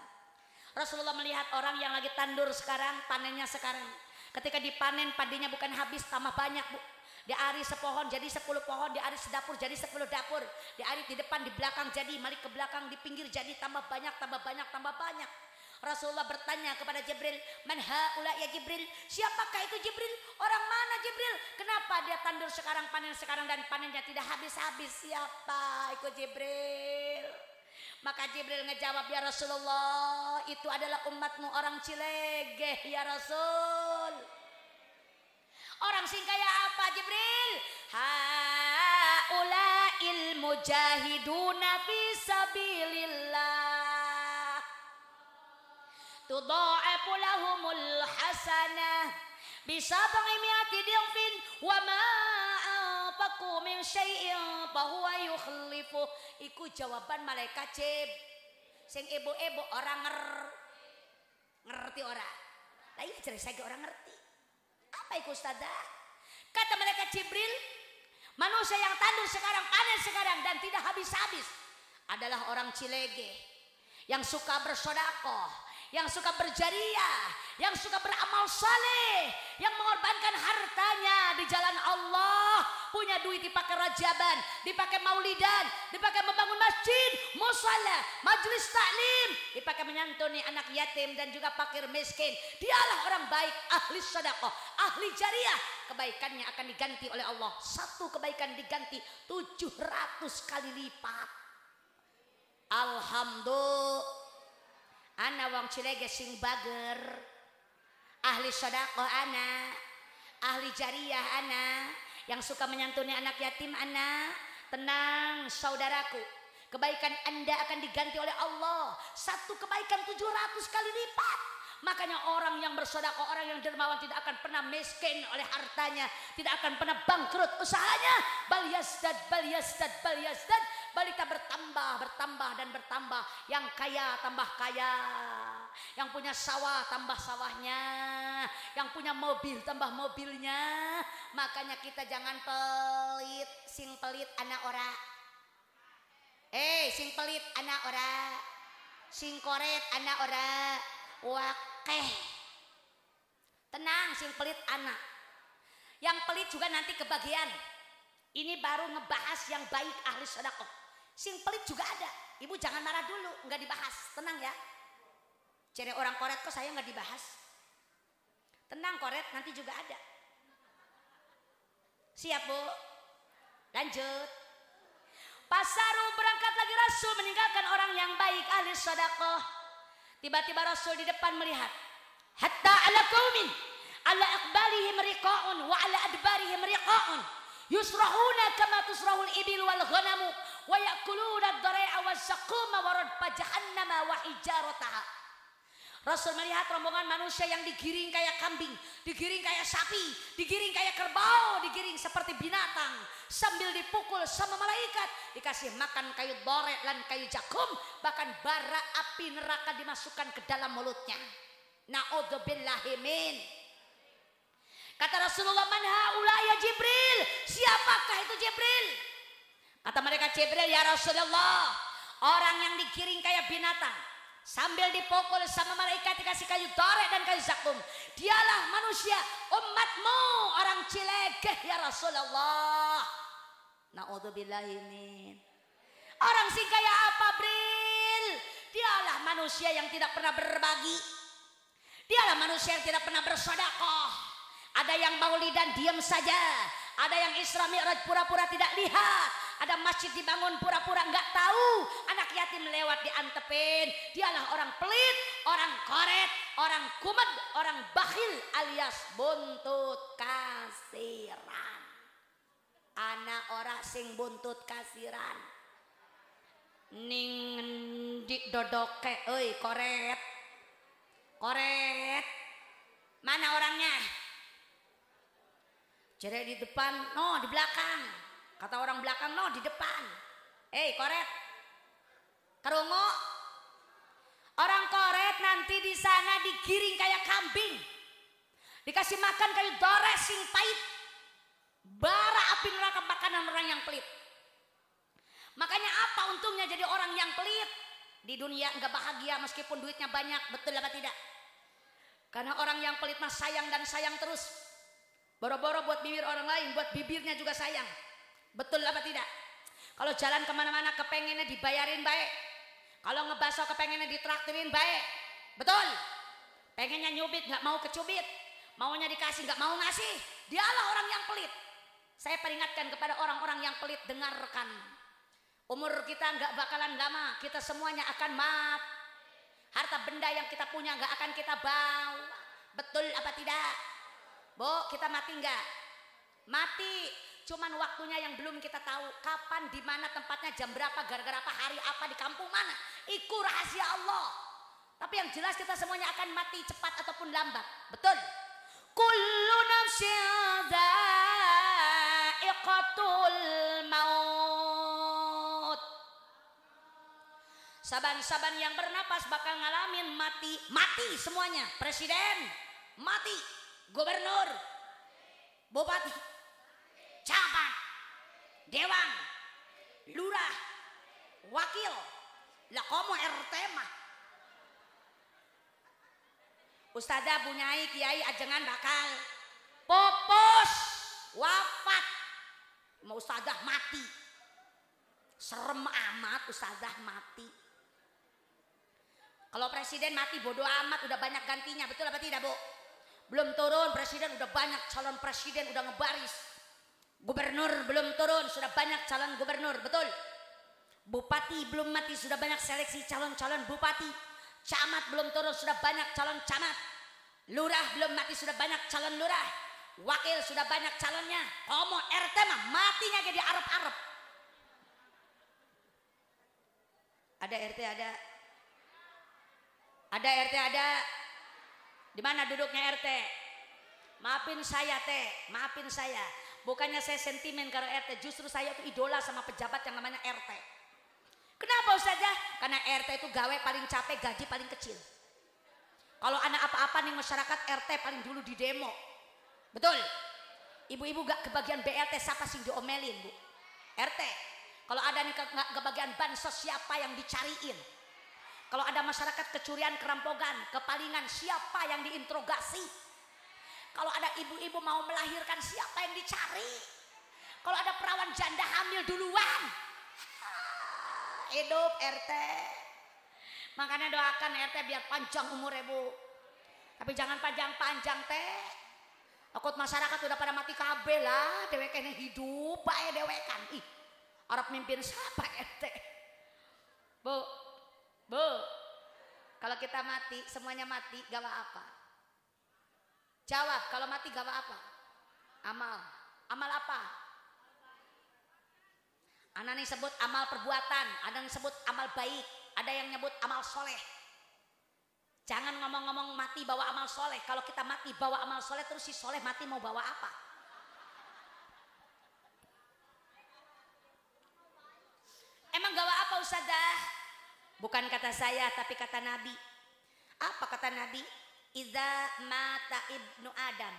Rasulullah melihat orang yang lagi tandur sekarang, panennya sekarang. Ketika dipanen padinya bukan habis, tambah banyak, Bu. Di ari sepohon jadi 10 pohon, di ari sedapur jadi 10 dapur, di ari di depan, di belakang jadi, malik ke belakang, di pinggir jadi, tambah banyak, tambah banyak, tambah banyak. Rasulullah bertanya kepada Jibril, "Man haula ya Jibril?" Siapakah itu Jibril? Orang mana Jibril? Kenapa dia tandur sekarang, panen sekarang, dan panennya tidak habis-habis? Siapa itu Jibril? Maka Jibril ngejawab, "Ya Rasulullah, itu adalah umatmu orang Cilegeh ya Rasul." Orang sing kaya apa Jibril? Haula'il mujahiduna fi sabilillah tudha'afu lahumul hasanah bisab'i mi'ati dhifin wa ma anfaqu min syai'in fa huwa yukhlifu. Iku jawaban malaikat Jibril. Sing ibu-ibu orang ngerti ora? Lah iya jare saiki orang ngerti. Apa itu Ustazah? Kata malaikat Jibril, manusia yang tandur sekarang, panen sekarang dan tidak habis-habis adalah orang Cilegeh yang suka bersedekah, yang suka berjariah, yang suka beramal saleh, yang mengorbankan hartanya di jalan Allah, punya duit dipakai rajaban, dipakai maulidan, dipakai membangun masjid, musala, majelis taklim, dipakai menyantuni anak yatim dan juga fakir miskin. Dialah orang baik, ahli sedekah, ahli jariah. Kebaikannya akan diganti oleh Allah. 1 kebaikan diganti 700 kali lipat. Alhamdulillah. Ana wong Cilegeh sing bager, ahli sedekah ana, ahli jariah ana, yang suka menyantuni anak yatim ana. Tenang saudaraku, kebaikan Anda akan diganti oleh Allah. 1 kebaikan 700 kali lipat. Makanya orang yang bersedekah, orang yang dermawan tidak akan pernah miskin oleh hartanya, tidak akan pernah bangkrut usahanya. Bal yazdad, balita bertambah dan bertambah. Yang kaya tambah kaya, yang punya sawah tambah sawahnya, yang punya mobil tambah mobilnya. Makanya kita jangan pelit, sing pelit anak ora. Sing pelit anak ora, sing koret anak ora. Wakeh, tenang, sing pelit anak. Yang pelit juga nanti kebagian. Ini baru ngebahas yang baik ahli sedekah. Sing pelit juga ada. Ibu jangan marah dulu, nggak dibahas. Tenang ya. Cari orang koret kok saya nggak dibahas. Tenang koret, nanti juga ada. Siap Bu? Lanjut. Pasaru berangkat lagi Rasul meninggalkan orang yang baik ahli sedekah. Tiba-tiba Rasul di depan melihat. Hatta ala qaumin ala aqbalihim riqa'un wa ala adbarihim riqa'un yusrahuna kama tusrahul ibil wal ghanamu wa ya'kuluna ad-dara'a was-saquma wa radfa jahannama wa hijarataha. Rasul melihat rombongan manusia yang digiring kayak kambing, digiring kayak sapi, digiring kayak kerbau, digiring seperti binatang, sambil dipukul sama malaikat, dikasih makan kayu dore dan kayu jakum, bahkan bara api neraka dimasukkan ke dalam mulutnya. Na'udzubillahi min. Kata Rasulullah, man haula ya Jibril? Siapakah itu Jibril? Kata mereka, Jibril ya Rasulullah, orang yang digiring kayak binatang, sambil dipukul sama malaikat, dikasih kayu dore dan kayu zakum. Dialah manusia umatmu, orang cilegeh ya Rasulullah. Na'udzubillahi min. Orang sing kaya apa Bril? Dialah manusia yang tidak pernah berbagi. Dialah manusia yang tidak pernah bersedekah. Ada yang maulidan diam saja, ada yang Isra Mi'raj pura-pura tidak lihat, ada masjid dibangun pura-pura nggak tahu, anak yatim lewat diantepin. Dialah orang pelit, orang koret, orang kumet, orang bakhil alias buntut kasiran. Anak orang sing buntut kasiran. Ning di dodoke, euy koret. Koret. Mana orangnya? Jadi di depan, no di belakang. Kata orang belakang, no di depan. Koret. Kerungu. Orang koret nanti di sana digiring kayak kambing. Dikasih makan kayu dore sing pahit. Bara api neraka makanan orang yang pelit. Makanya apa untungnya jadi orang yang pelit? Di dunia enggak bahagia meskipun duitnya banyak, betul apa tidak? Karena orang yang pelit mah sayang dan sayang terus. Boro-boro buat bibir orang lain, buat bibirnya juga sayang. Betul apa tidak? Kalau jalan kemana-mana kepengennya dibayarin baik. Kalau ngebaso kepengennya ditraktirin baik. Betul? Pengennya nyubit gak mau kecubit. Maunya dikasih gak mau ngasih. Dialah orang yang pelit. Saya peringatkan kepada orang-orang yang pelit, dengarkan. Umur kita gak bakalan lama. Kita semuanya akan mati. Harta benda yang kita punya gak akan kita bawa. Betul apa tidak? Bu, kita mati enggak? Mati, cuman waktunya yang belum kita tahu. Kapan, di mana, tempatnya, jam berapa, gara-gara apa, hari apa, di kampung mana. Itu rahasia Allah. Tapi yang jelas kita semuanya akan mati cepat ataupun lambat. Betul? Kullu nafsin dha'iqatul maut. Saban-saban yang bernapas bakal ngalamin mati. Mati semuanya. Presiden mati, gubernur, bupati, camat, dewan, lurah, wakil, lah komo RT mah. Ustazah bunyai kiai ajengan bakal popos wafat. Mau ustazah mati. Serem amat ustazah mati. Kalau presiden mati bodoh amat, udah banyak gantinya, betul apa tidak Bu? Belum turun presiden udah banyak calon presiden, udah ngebaris. Gubernur belum turun, sudah banyak calon gubernur, betul? Bupati belum mati, sudah banyak seleksi calon-calon bupati. Camat belum turun, sudah banyak calon camat. Lurah belum mati, sudah banyak calon lurah. Wakil sudah banyak calonnya. Komo RT mah matinya kayak di Arab-Arab. Ada RT ada. Ada RT ada. Di mana duduknya RT? Maafin saya teh, maafin saya. Bukannya saya sentimen karena RT, justru saya itu idola sama pejabat yang namanya RT. Kenapa Ustazah? Karena RT itu gawe paling capek, gaji paling kecil. Kalau ada apa-apa nih masyarakat, RT paling dulu di demo. Betul? Ibu-ibu gak kebagian BLT, siapa sih diomelin Bu? RT. Kalau ada nih kebagian bansos, siapa yang dicariin? Kalau ada masyarakat kecurian, kerampokan, kepalingan, siapa yang diinterogasi? Kalau ada ibu-ibu mau melahirkan, siapa yang dicari? Kalau ada perawan janda hamil duluan. Hidup RT. Makanya doakan RT biar panjang umur Bu. Tapi jangan panjang-panjang teh. Takut masyarakat udah pada mati kabeh lah, dewekane hidup bae dewekan. Ih, arep mimpin siapa RT? Bu. Kalau kita mati, semuanya mati, gawa apa? Jawab, kalau mati gawa apa? Amal. Amal apa? Ana nih sebut amal perbuatan, ada yang sebut amal baik, ada yang nyebut amal soleh. Jangan ngomong-ngomong mati bawa amal soleh. Kalau kita mati bawa amal soleh, terus si soleh mati mau bawa apa? Emang gawa apa Ustazah? Bukan kata saya, tapi kata Nabi. Apa kata Nabi? Idza mata ibnu Adam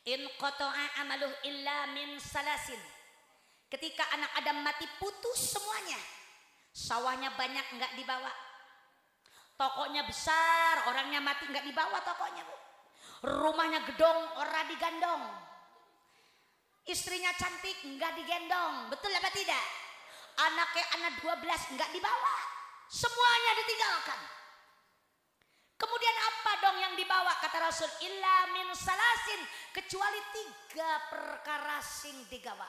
in qata'a amaluh illa min salasin. Ketika anak Adam mati putus semuanya. Sawahnya banyak enggak dibawa. Tokonya besar, orangnya mati enggak dibawa tokonya, Bu. Rumahnya gedong, ora digandong. Istrinya cantik enggak digendong. Betul apa tidak? Anaknya anak 12 enggak dibawa. Semuanya ditinggalkan. Kemudian apa dong yang dibawa? Kata Rasul, illa min salasin, kecuali 3 perkara sing digawa.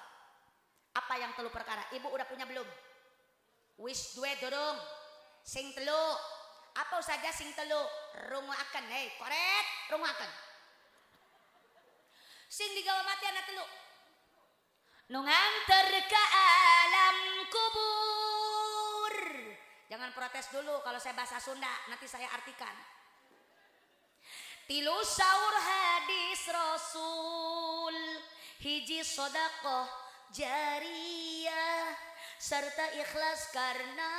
Apa yang 3 perkara? Ibu udah punya belum? Wis duwe dorong. Sing 3. Apa saja sing 3? Rungoaken. Hei, korek, rungoaken. Sing digawa mati anak 3. Nu nganter ka alam kubur. Jangan protes dulu kalau saya bahasa Sunda, nanti saya artikan. 3 saur hadis Rasul, hiji sedekah jariyah, serta ikhlas karena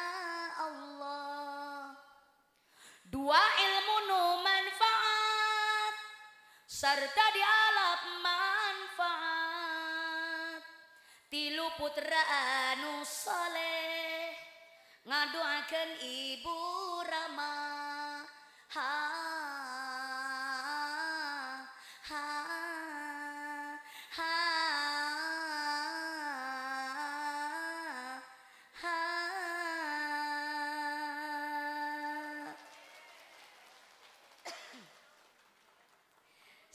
Allah. 2 ilmu nu manfaat, serta dialap manfaat. 3 putra anu soleh, ngadoakeun ibu Rama.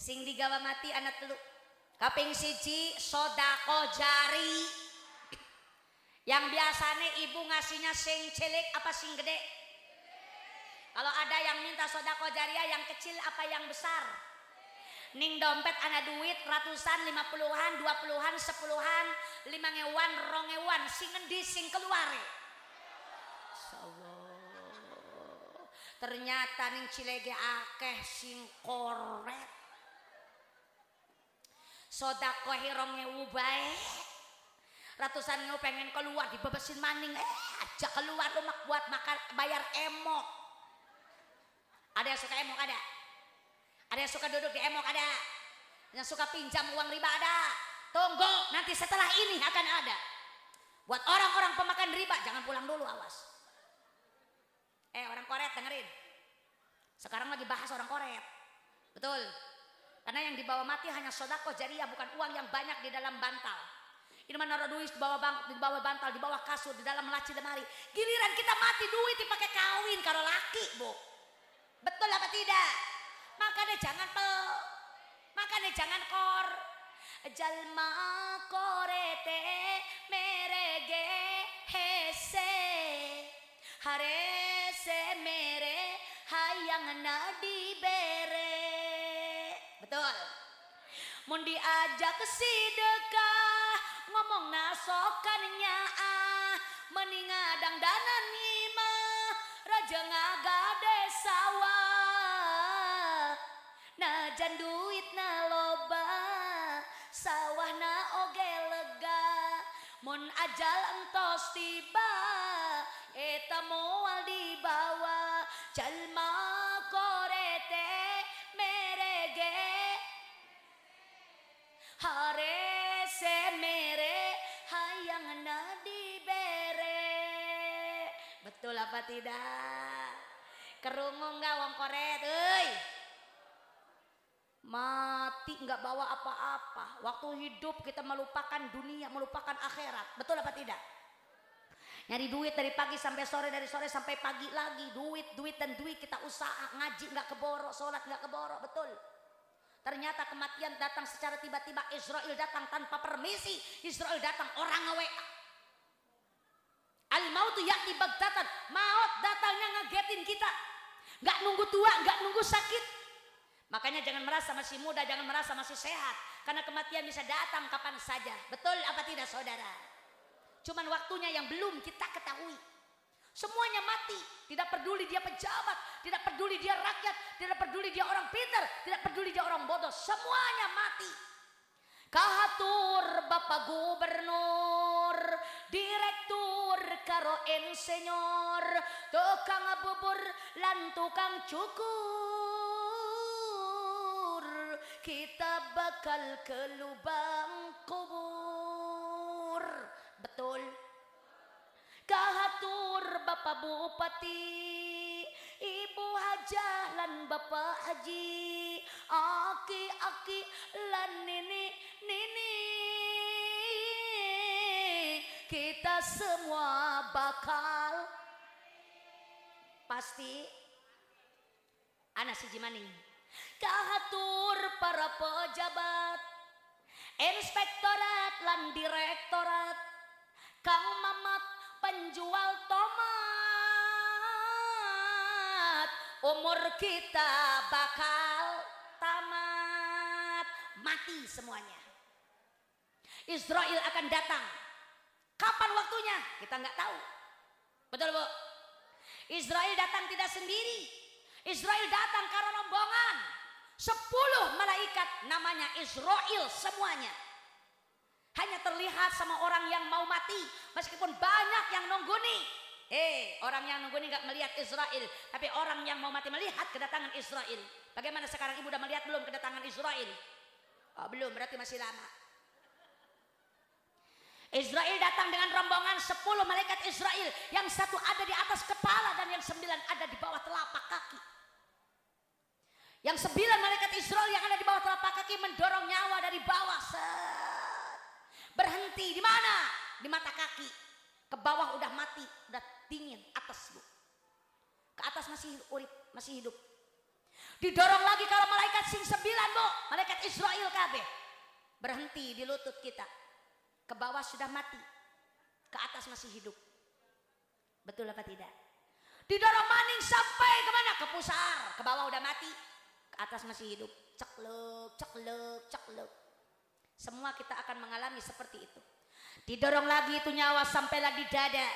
Sing digawa mati anak 3. Kaping 1 sodako jari. Yang biasanya ibu ngasihnya sing cilik apa sing gede? Kalau ada yang minta sodako jariah yang kecil apa yang besar? Ning dompet ana duit ratusan, 50-an, 20-an, 10-an, 5-ewan, 2-ewan, sing ngendi sing keluare? Insyaallah. Ternyata ning cilege akeh sing korek. Sodako 2.000 bae. Ratusan ngewu pengen keluar dibebesin maning. Aja keluar rumah buat makan bayar emok. Ada yang suka emok ada. Ada yang suka duduk di emok ada. Yang suka pinjam uang riba ada. Tunggu nanti setelah ini akan ada. Buat orang-orang pemakan riba jangan pulang dulu, awas. Orang Koret dengerin. Sekarang lagi bahas orang Koret. Betul. Karena yang dibawa mati hanya sodako jariah, bukan uang yang banyak di dalam bantal. Ini mana naruh duit di bawah bantal, di bawah kasur, di dalam laci lemari. Giliran kita mati duit dipakai kawin karo laki, Bu. Betul apa tidak? Makanya jangan kor. Jalma korete merege hese. Harese mere hayang nadi bere. Betul. Mun diajak sedekah ngomong nasokannya mending ngadang danan imah raja ngagade sawah najan duit na loba sawah na oge lega mun ajal entos tiba eta moal dibawa jalma korete merege harese mere hayang nadi bere. Betul apa tidak? Kerungu enggak wong Koret euy? mati nggak bawa apa-apa. Waktu hidup kita melupakan dunia, melupakan akhirat. Betul apa tidak? Nyari duit dari pagi sampai sore, dari sore sampai pagi lagi. Duit, duit, dan duit. Kita usaha, ngaji nggak keborok, sholat nggak keborok. Betul. Ternyata kematian datang secara tiba-tiba. Israel datang tanpa permisi. Israel datang orang nge-WA. Al-mautu ya'ti baghtatan. Maut datangnya ngagetin kita. Nggak nunggu tua, nggak nunggu sakit. Makanya jangan merasa masih muda, jangan merasa masih sehat. Karena kematian bisa datang kapan saja. Betul apa tidak saudara? Cuman waktunya yang belum kita ketahui. Semuanya mati. Tidak peduli dia pejabat, tidak peduli dia rakyat, tidak peduli dia orang pintar, tidak peduli dia orang bodoh. Semuanya mati. Kahatur Bapak Gubernur, Direktur karo insinyur, tukang bubur lan tukang cukur, kita bakal ke lubang kubur. Betul. Kahatur Bapak Bupati, Ibu Hajah lan Bapak Haji, aki-aki lan nini, kita semua bakal pasti ana siji maning. Kahatur para pejabat, inspektorat lan direktorat, Kang Mamat penjual tomat, umur kita bakal tamat, mati semuanya. Israel akan datang. Kapan waktunya? Kita nggak tahu. Betul Bu? Israel datang tidak sendiri. Israel datang karena rombongan 10 malaikat, namanya Israel semuanya. Hanya terlihat sama orang yang mau mati, meskipun banyak yang nungguni. Orang yang nungguni nggak melihat Israel, tapi orang yang mau mati melihat kedatangan Israel. Bagaimana sekarang ibu udah melihat belum kedatangan Israel? Oh, belum, berarti masih lama. Israel datang dengan rombongan 10 malaikat Israel, yang satu ada di atas kepala dan yang 9 ada di bawah telapak kaki. Yang 9 malaikat Israel yang ada di bawah telapak kaki mendorong nyawa dari bawah. Berhenti di mana? Di mata kaki. Ke bawah udah mati, udah dingin. Atas Bu, ke atas masih urip, masih hidup. Didorong lagi kalau malaikat sing 9 Bu, malaikat Israel kabeh. Berhenti di lutut kita. Ke bawah sudah mati, ke atas masih hidup. Betul apa tidak? Didorong maning sampai kemana? Ke pusar. Ke bawah udah mati, ke atas masih hidup. Ceklek, ceklek, ceklek. Semua kita akan mengalami seperti itu. Didorong lagi itu nyawa sampailah di dada.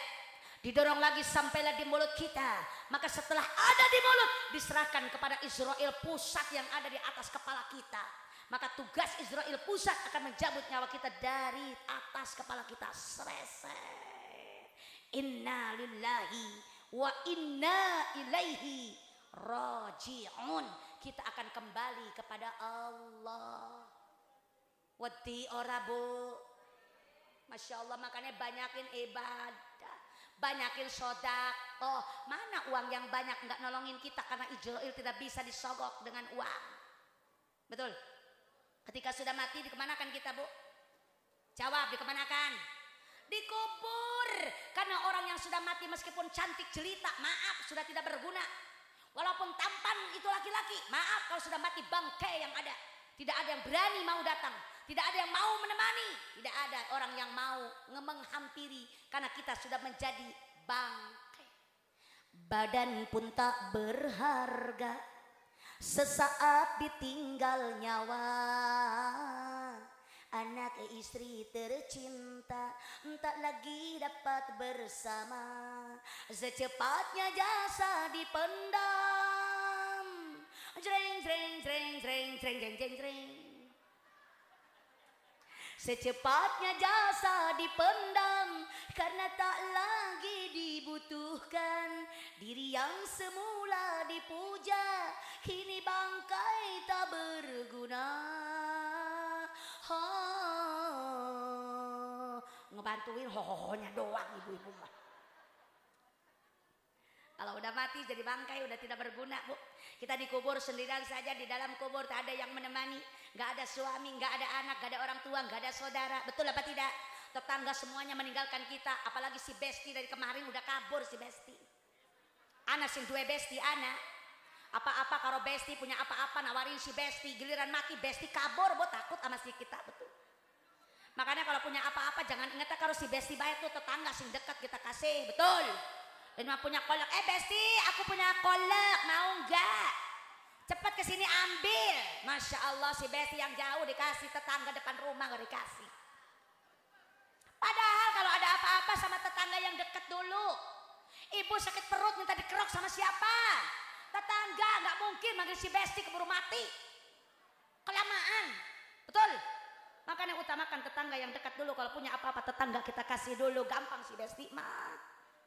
Didorong lagi sampailah di mulut kita. Maka setelah ada di mulut, diserahkan kepada Israel pusat yang ada di atas kepala kita. Maka tugas Israel pusat akan mencabut nyawa kita dari atas kepala kita. Sreset. Inna lillahi wa inna ilaihi raji'un. Kita akan kembali kepada Allah. Wedi ora Bu? Masya Allah, makanya banyakin ibadah, banyakin sedekah. Mana uang yang banyak nggak nolongin kita, karena Israel tidak bisa disogok dengan uang. Betul? Ketika sudah mati dikemanakan kita Bu? Jawab, dikemanakan? Dikubur. Karena orang yang sudah mati meskipun cantik jelita, maaf, sudah tidak berguna. Walaupun tampan itu laki-laki, maaf, kalau sudah mati bangkai yang ada. Tidak ada yang berani mau datang, tidak ada yang mau menemani, tidak ada orang yang mau menghampiri, karena kita sudah menjadi bangkai. Badan pun tak berharga, sesaat ditinggal nyawa. Anak istri tercinta tak lagi dapat bersama, secepatnya jasa dipendam. Jreng jreng jreng jreng jreng jreng jreng jreng. Secepatnya jasa dipendam karena tak lagi dibutuhkan. Diri yang semula dipuja kini bangkai tak berguna. Ngebantuin hohonya doang ibu-ibu mah. Kalau udah mati jadi bangkai, udah tidak berguna Bu. Kita dikubur sendirian saja, di dalam kubur tak ada yang menemani, nggak ada suami, nggak ada anak, nggak ada orang tua, nggak ada saudara. Betul apa tidak? Tetangga semuanya meninggalkan kita. Apalagi si Besti dari kemarin udah kabur si Besti. Ana sing duwe Besti ana. Apa-apa karo Besti punya apa-apa nawarin si Besti, giliran mati Besti kabur, bo takut sama si kita, betul. Makanya kalau punya apa-apa jangan ingat karo si Besti bae tuh tetangga sing dekat kita kasih, betul. Dan mah punya kolak, Besti, aku punya kolak, mau enggak? Cepat kesini ambil. Masya Allah si Besti yang jauh dikasih, tetangga depan rumah nggak dikasih. Padahal kalau ada apa-apa sama tetangga yang dekat dulu. Ibu sakit perut minta dikerok sama siapa? Tetangga, nggak mungkin manggil si Besti keburu mati. Kelamaan, betul. Makanya utamakan tetangga yang dekat dulu. Kalau punya apa-apa tetangga kita kasih dulu, gampang si Besti mah.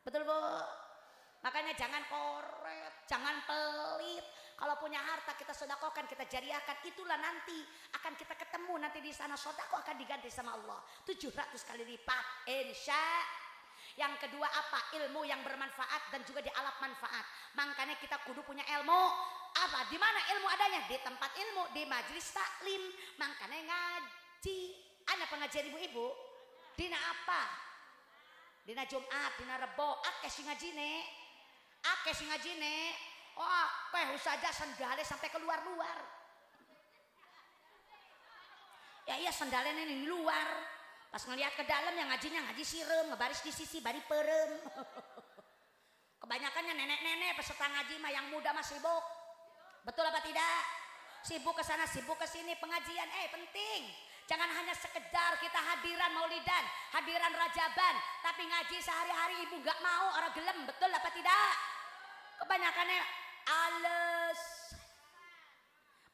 Betul bu? Makanya jangan koret, jangan pelit. Kalau punya harta kita sedekahkan, kita jariahkan. Itulah nanti akan kita ketemu nanti di sana. Sedekah akan diganti sama Allah 700 kali lipat, insya. Yang kedua apa? Ilmu yang bermanfaat dan juga di alat manfaat. Makanya kita kudu punya ilmu. Apa? Di mana ilmu adanya? Di tempat ilmu, di majelis taklim. Makanya ngaji. Ada pengajian ibu-ibu? Dina apa? Dina Jumat, dina Rebo. Akeh sing ngajine. Akeh sing ngajine. Oh, akeh saja sandale sampai keluar-luar. Ya iya sandalnya ini di luar. Pas ngelihat ke dalam yang ngajinya ngaji sirem, ngebaris di sisi bari perem. Kebanyakannya nenek-nenek peserta ngaji mah yang muda mah sibuk. Betul apa tidak? Sibuk ke sana, sibuk ke sini pengajian. Penting. Jangan hanya sekedar kita hadiran maulidan, hadiran rajaban, tapi ngaji sehari-hari ibu nggak mau orang gelem. Betul apa tidak? Kebanyakannya ales.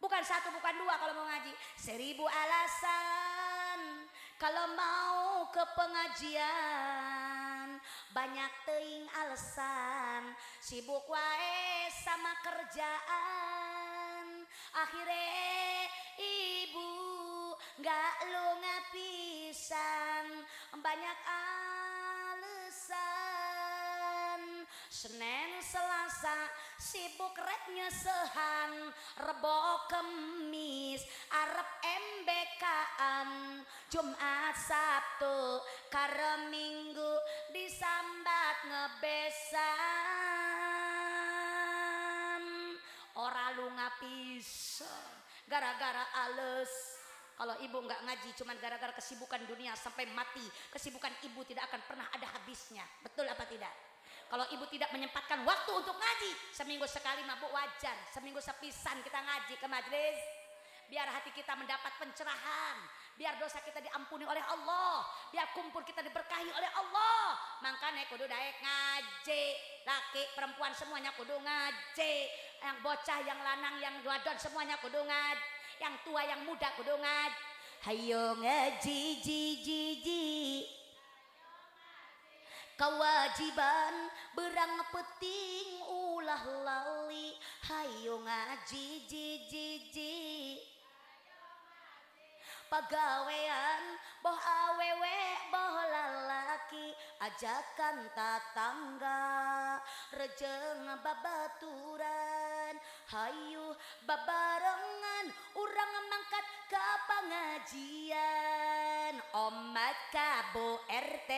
Bukan satu, bukan dua kalau mau ngaji. 1000 alasan. Kalau mau ke pengajian banyak teuing alasan, sibuk wae sama kerjaan. Akhirnya ibu gak lunga pisan, banyak alasan. Senin Selasa sibuk rek nyesehan, Rebo Kemis arep MBK-an, Jumat Sabtu karo Minggu disambat ngebesan. Ora lunga pisan gara-gara ales. Kalau ibu nggak ngaji cuman gara-gara kesibukan dunia sampai mati, kesibukan ibu tidak akan pernah ada habisnya. Betul apa tidak? Kalau ibu tidak menyempatkan waktu untuk ngaji, seminggu sekali mabuk wajar, seminggu sepisan kita ngaji ke majelis, biar hati kita mendapat pencerahan, biar dosa kita diampuni oleh Allah, biar kumpul kita diberkahi oleh Allah. Makanya kudu daek ngaji, laki perempuan semuanya kudu ngaji, yang bocah, yang lanang, yang wadon semuanya kudu ngaji, yang tua, yang muda kudu ngaji. Hayo ngaji, kewajiban berang peting ulah lali. Hayo ngaji pagawean boh awewe boh lalaki, ajakan tatangga rejeng babaturan. Hayu babarengan urang mangkat ke pengajian, omat kabu RT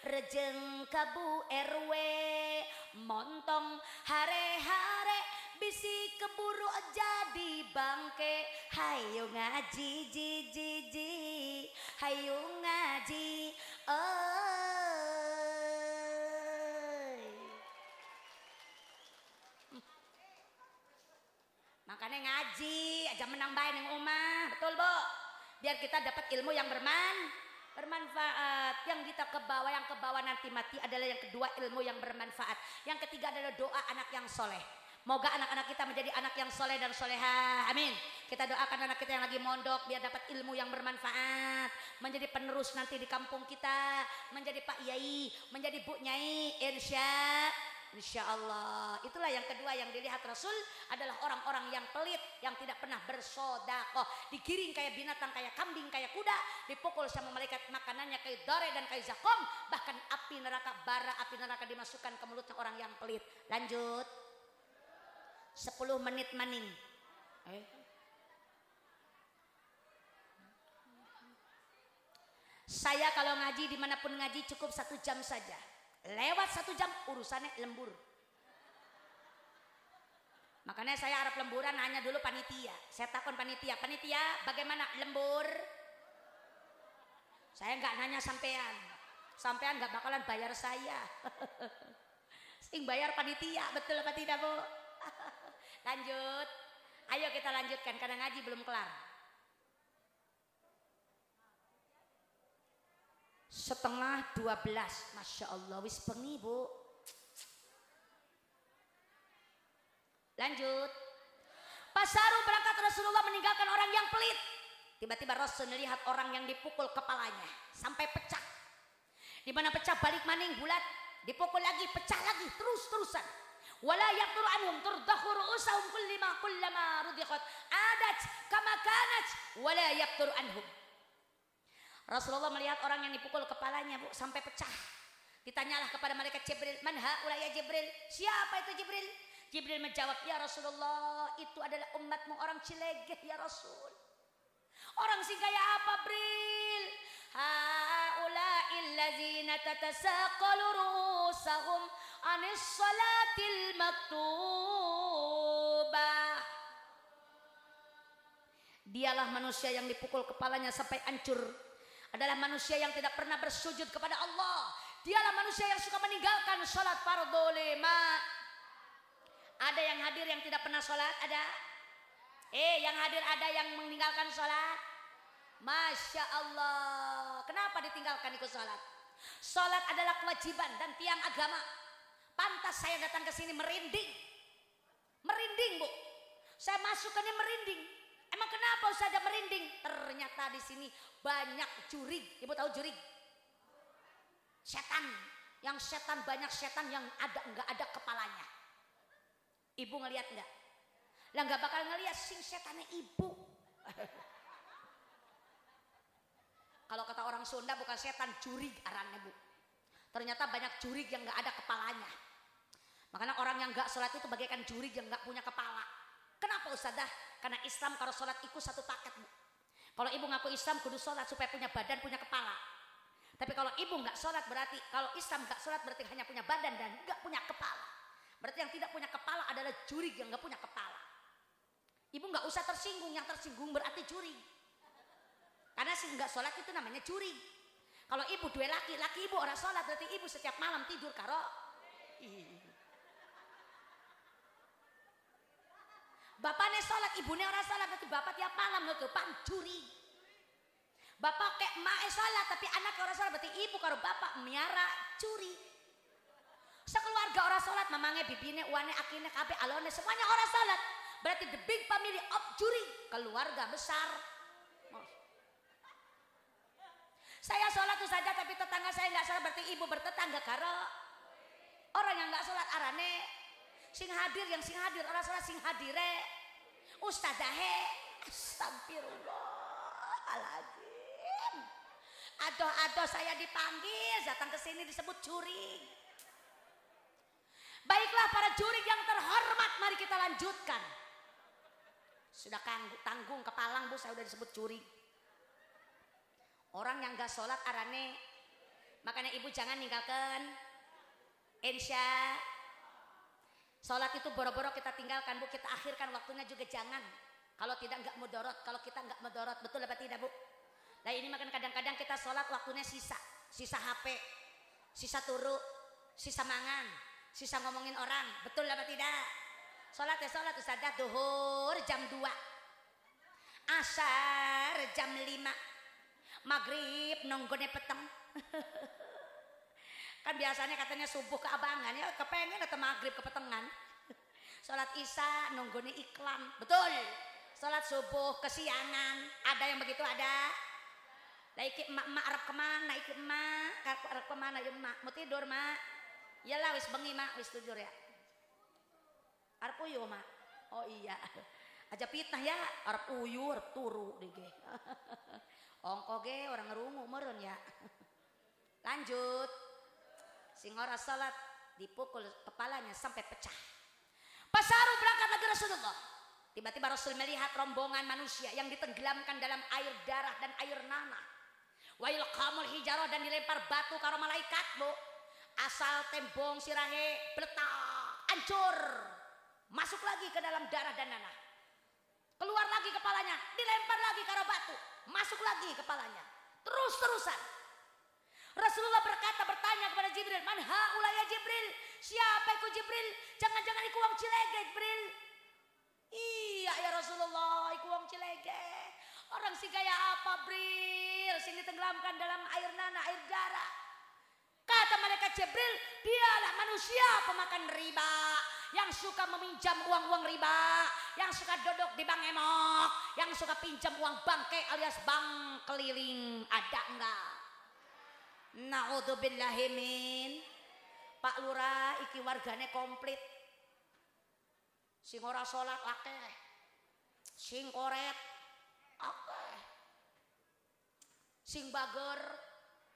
rejeng kabu RW, montong hare-hare bisi keburu jadi bangke. Hayo ngaji hayo ngaji makanya ngaji aja menang bae ning omah. Betul bu? Biar kita dapat ilmu yang bermanfaat. Yang kita kebawa, yang kebawa nanti mati adalah yang kedua, ilmu yang bermanfaat. Yang ketiga adalah doa anak yang soleh. Moga anak-anak kita menjadi anak yang soleh dan soleha. Amin. Kita doakan anak kita yang lagi mondok biar dapat ilmu yang bermanfaat, menjadi penerus nanti di kampung kita, menjadi Pak Yai, menjadi Bu Nyai, insya Allah. Itulah yang kedua yang dilihat Rasul adalah orang-orang yang pelit, yang tidak pernah bersodakoh, digiring kayak binatang, kayak kambing, kayak kuda, dipukul sama malaikat, makanannya kayak dore dan kayak zakom, bahkan api neraka bara, api neraka dimasukkan ke mulutnya orang yang pelit. Lanjut. 10 menit maning. Saya kalau ngaji dimanapun ngaji cukup 1 jam saja. Lewat 1 jam urusannya lembur. Makanya saya harap lemburan nanya dulu panitia. Saya takon panitia bagaimana lembur? Saya nggak nanya sampean. Sampean nggak bakalan bayar saya. Sing bayar panitia, betul apa tidak Bu? Lanjut. Ayo kita lanjutkan karena ngaji belum kelar. 11:30. Masya Allah wis bengi Bu. Lanjut. Pasaru berangkat Rasulullah meninggalkan orang yang pelit. Tiba-tiba Rasul melihat orang yang dipukul kepalanya sampai pecah. Di mana pecah balik maning bulat, dipukul lagi, pecah lagi, terus-terusan. Wala yaqtur anhum turdahu ru'usahum kullama rudiqat adat kama kanat wala yaqtur anhum. Rasulullah melihat orang yang dipukul kepalanya Bu sampai pecah. Ditanyalah kepada malaikat Jibril, "Man haula ya Jibril?" Siapa itu Jibril? Jibril menjawab, "Ya Rasulullah, itu adalah umatmu orang Cilegeh ya Rasul." Orang sing kaya apa, Bril? Haula'il ladzina tatasaqalu ru'usahum anis salatil maktubah. Dialah manusia yang dipukul kepalanya sampai hancur. Adalah manusia yang tidak pernah bersujud kepada Allah. Dialah manusia yang suka meninggalkan salat fardhu lima. Ada yang hadir yang tidak pernah sholat? Ada? Yang hadir ada yang meninggalkan sholat? Masya Allah. Kenapa ditinggalkan ikut sholat? Sholat adalah kewajiban dan tiang agama. Pantas saya datang ke sini merinding. Merinding Bu. Saya masuk ke sini merinding. Emang kenapa Ustazah merinding? Ternyata di sini banyak jurig. Ibu tahu jurig? Setan. Yang setan banyak setan yang nggak ada kepalanya. Ibu ngelihat enggak? Lah enggak bakal ngelihat sing setannya ibu. Kalau kata orang Sunda bukan setan, jurig arannya Bu. Ternyata banyak jurig yang enggak ada kepalanya. Makanya orang yang enggak sholat itu bagaikan jurig yang enggak punya kepala. Kenapa Ustazah? Karena Islam kalau sholat ikut satu paket Bu. Kalau ibu ngaku Islam kudu sholat supaya punya badan, punya kepala. Tapi kalau ibu enggak sholat berarti, kalau Islam enggak sholat berarti hanya punya badan dan enggak punya kepala. Berarti yang tidak punya kepala adalah jurig yang nggak punya kepala. Ibu nggak usah tersinggung, yang tersinggung berarti jurig. Karena sih nggak sholat itu namanya jurig. Kalau ibu dua laki ibu orang sholat berarti ibu setiap malam tidur karo. Bapaknya sholat, ibunya orang sholat berarti bapak tiap malam ngegepan jurig. Bapak kayak emak sholat tapi anak orang sholat berarti ibu karo bapak miara jurig. Sekeluarga orang sholat, mamangnya, bibine, uane, akine, kabe, alone, semuanya orang sholat. Berarti the big family of jurig, keluarga besar. Saya sholat tuh saja, tapi tetangga saya nggak sholat, berarti ibu bertetangga karo. Orang yang nggak sholat arane, sing hadir, orang sholat sing hadire, ustadahe, astagfirullahaladzim. Aduh saya dipanggil, datang ke sini disebut jurig. Baiklah para jurig yang terhormat, mari kita lanjutkan. Sudah tanggung kepalang Bu, saya udah disebut jurig. Orang yang gak sholat arane, makanya ibu jangan ninggalkan. Insya sholat itu boro-boro kita tinggalkan Bu, kita akhirkan waktunya juga jangan. Kalau tidak nggak mudorot, kalau kita nggak mudorot, betul apa tidak Bu? Nah ini makan kadang-kadang kita sholat waktunya sisa HP, sisa turu, sisa mangan. Sisa ngomongin orang, betul apa tidak? Sholat Ustazah, duhur jam 2, asar jam 5, maghrib nonggone peteng. Kan biasanya katanya subuh keabangan ya, kepengen atau maghrib kepetengan. Sholat isya nonggone iklan, betul. Sholat subuh kesiangan, ada yang begitu ada. Naik emak arep kemana? Naik emak arep kemana? Ya emak mau tidur mak. Yalah wis bengi mak, wis tidur ya. Arep uyu mak. Oh iya. Aja pitah ya, arep uyu, arep turu dege. Ongko ge orang ngerungu meureun ya. Lanjut. Sing ora salat dipukul kepalanya sampai pecah. Pasaru berangkat lagi Rasulullah. Tiba-tiba Rasul melihat rombongan manusia yang ditenggelamkan dalam air darah dan air nanah. Wa ilqamul hijarah, dan dilempar batu karo malaikat, Bu. Asal tembong sirahe bletak, hancur. Masuk lagi ke dalam darah dan nanah. Keluar lagi kepalanya, dilempar lagi karo batu, masuk lagi kepalanya. Terus-terusan. Rasulullah bertanya kepada Jibril, "Man haula ya Jibril?" Siapa iku Jibril? Jangan-jangan iku wong Cilege, Jibril. Iya ya Rasulullah, iku wong Cilege. Orang sing kaya apa, Bril? Sing ditenggelamkan dalam air nanah, air darah. Kata malaikat Jibril, dialah manusia pemakan riba, yang suka meminjam uang-uang riba, yang suka duduk di bank emok, yang suka pinjam uang bangke alias bank keliling. Ada enggak? Na'udzubillahi min. Pak Lurah iki wargane komplit. Sing ora salat akeh. Sing koret akeh. Sing bager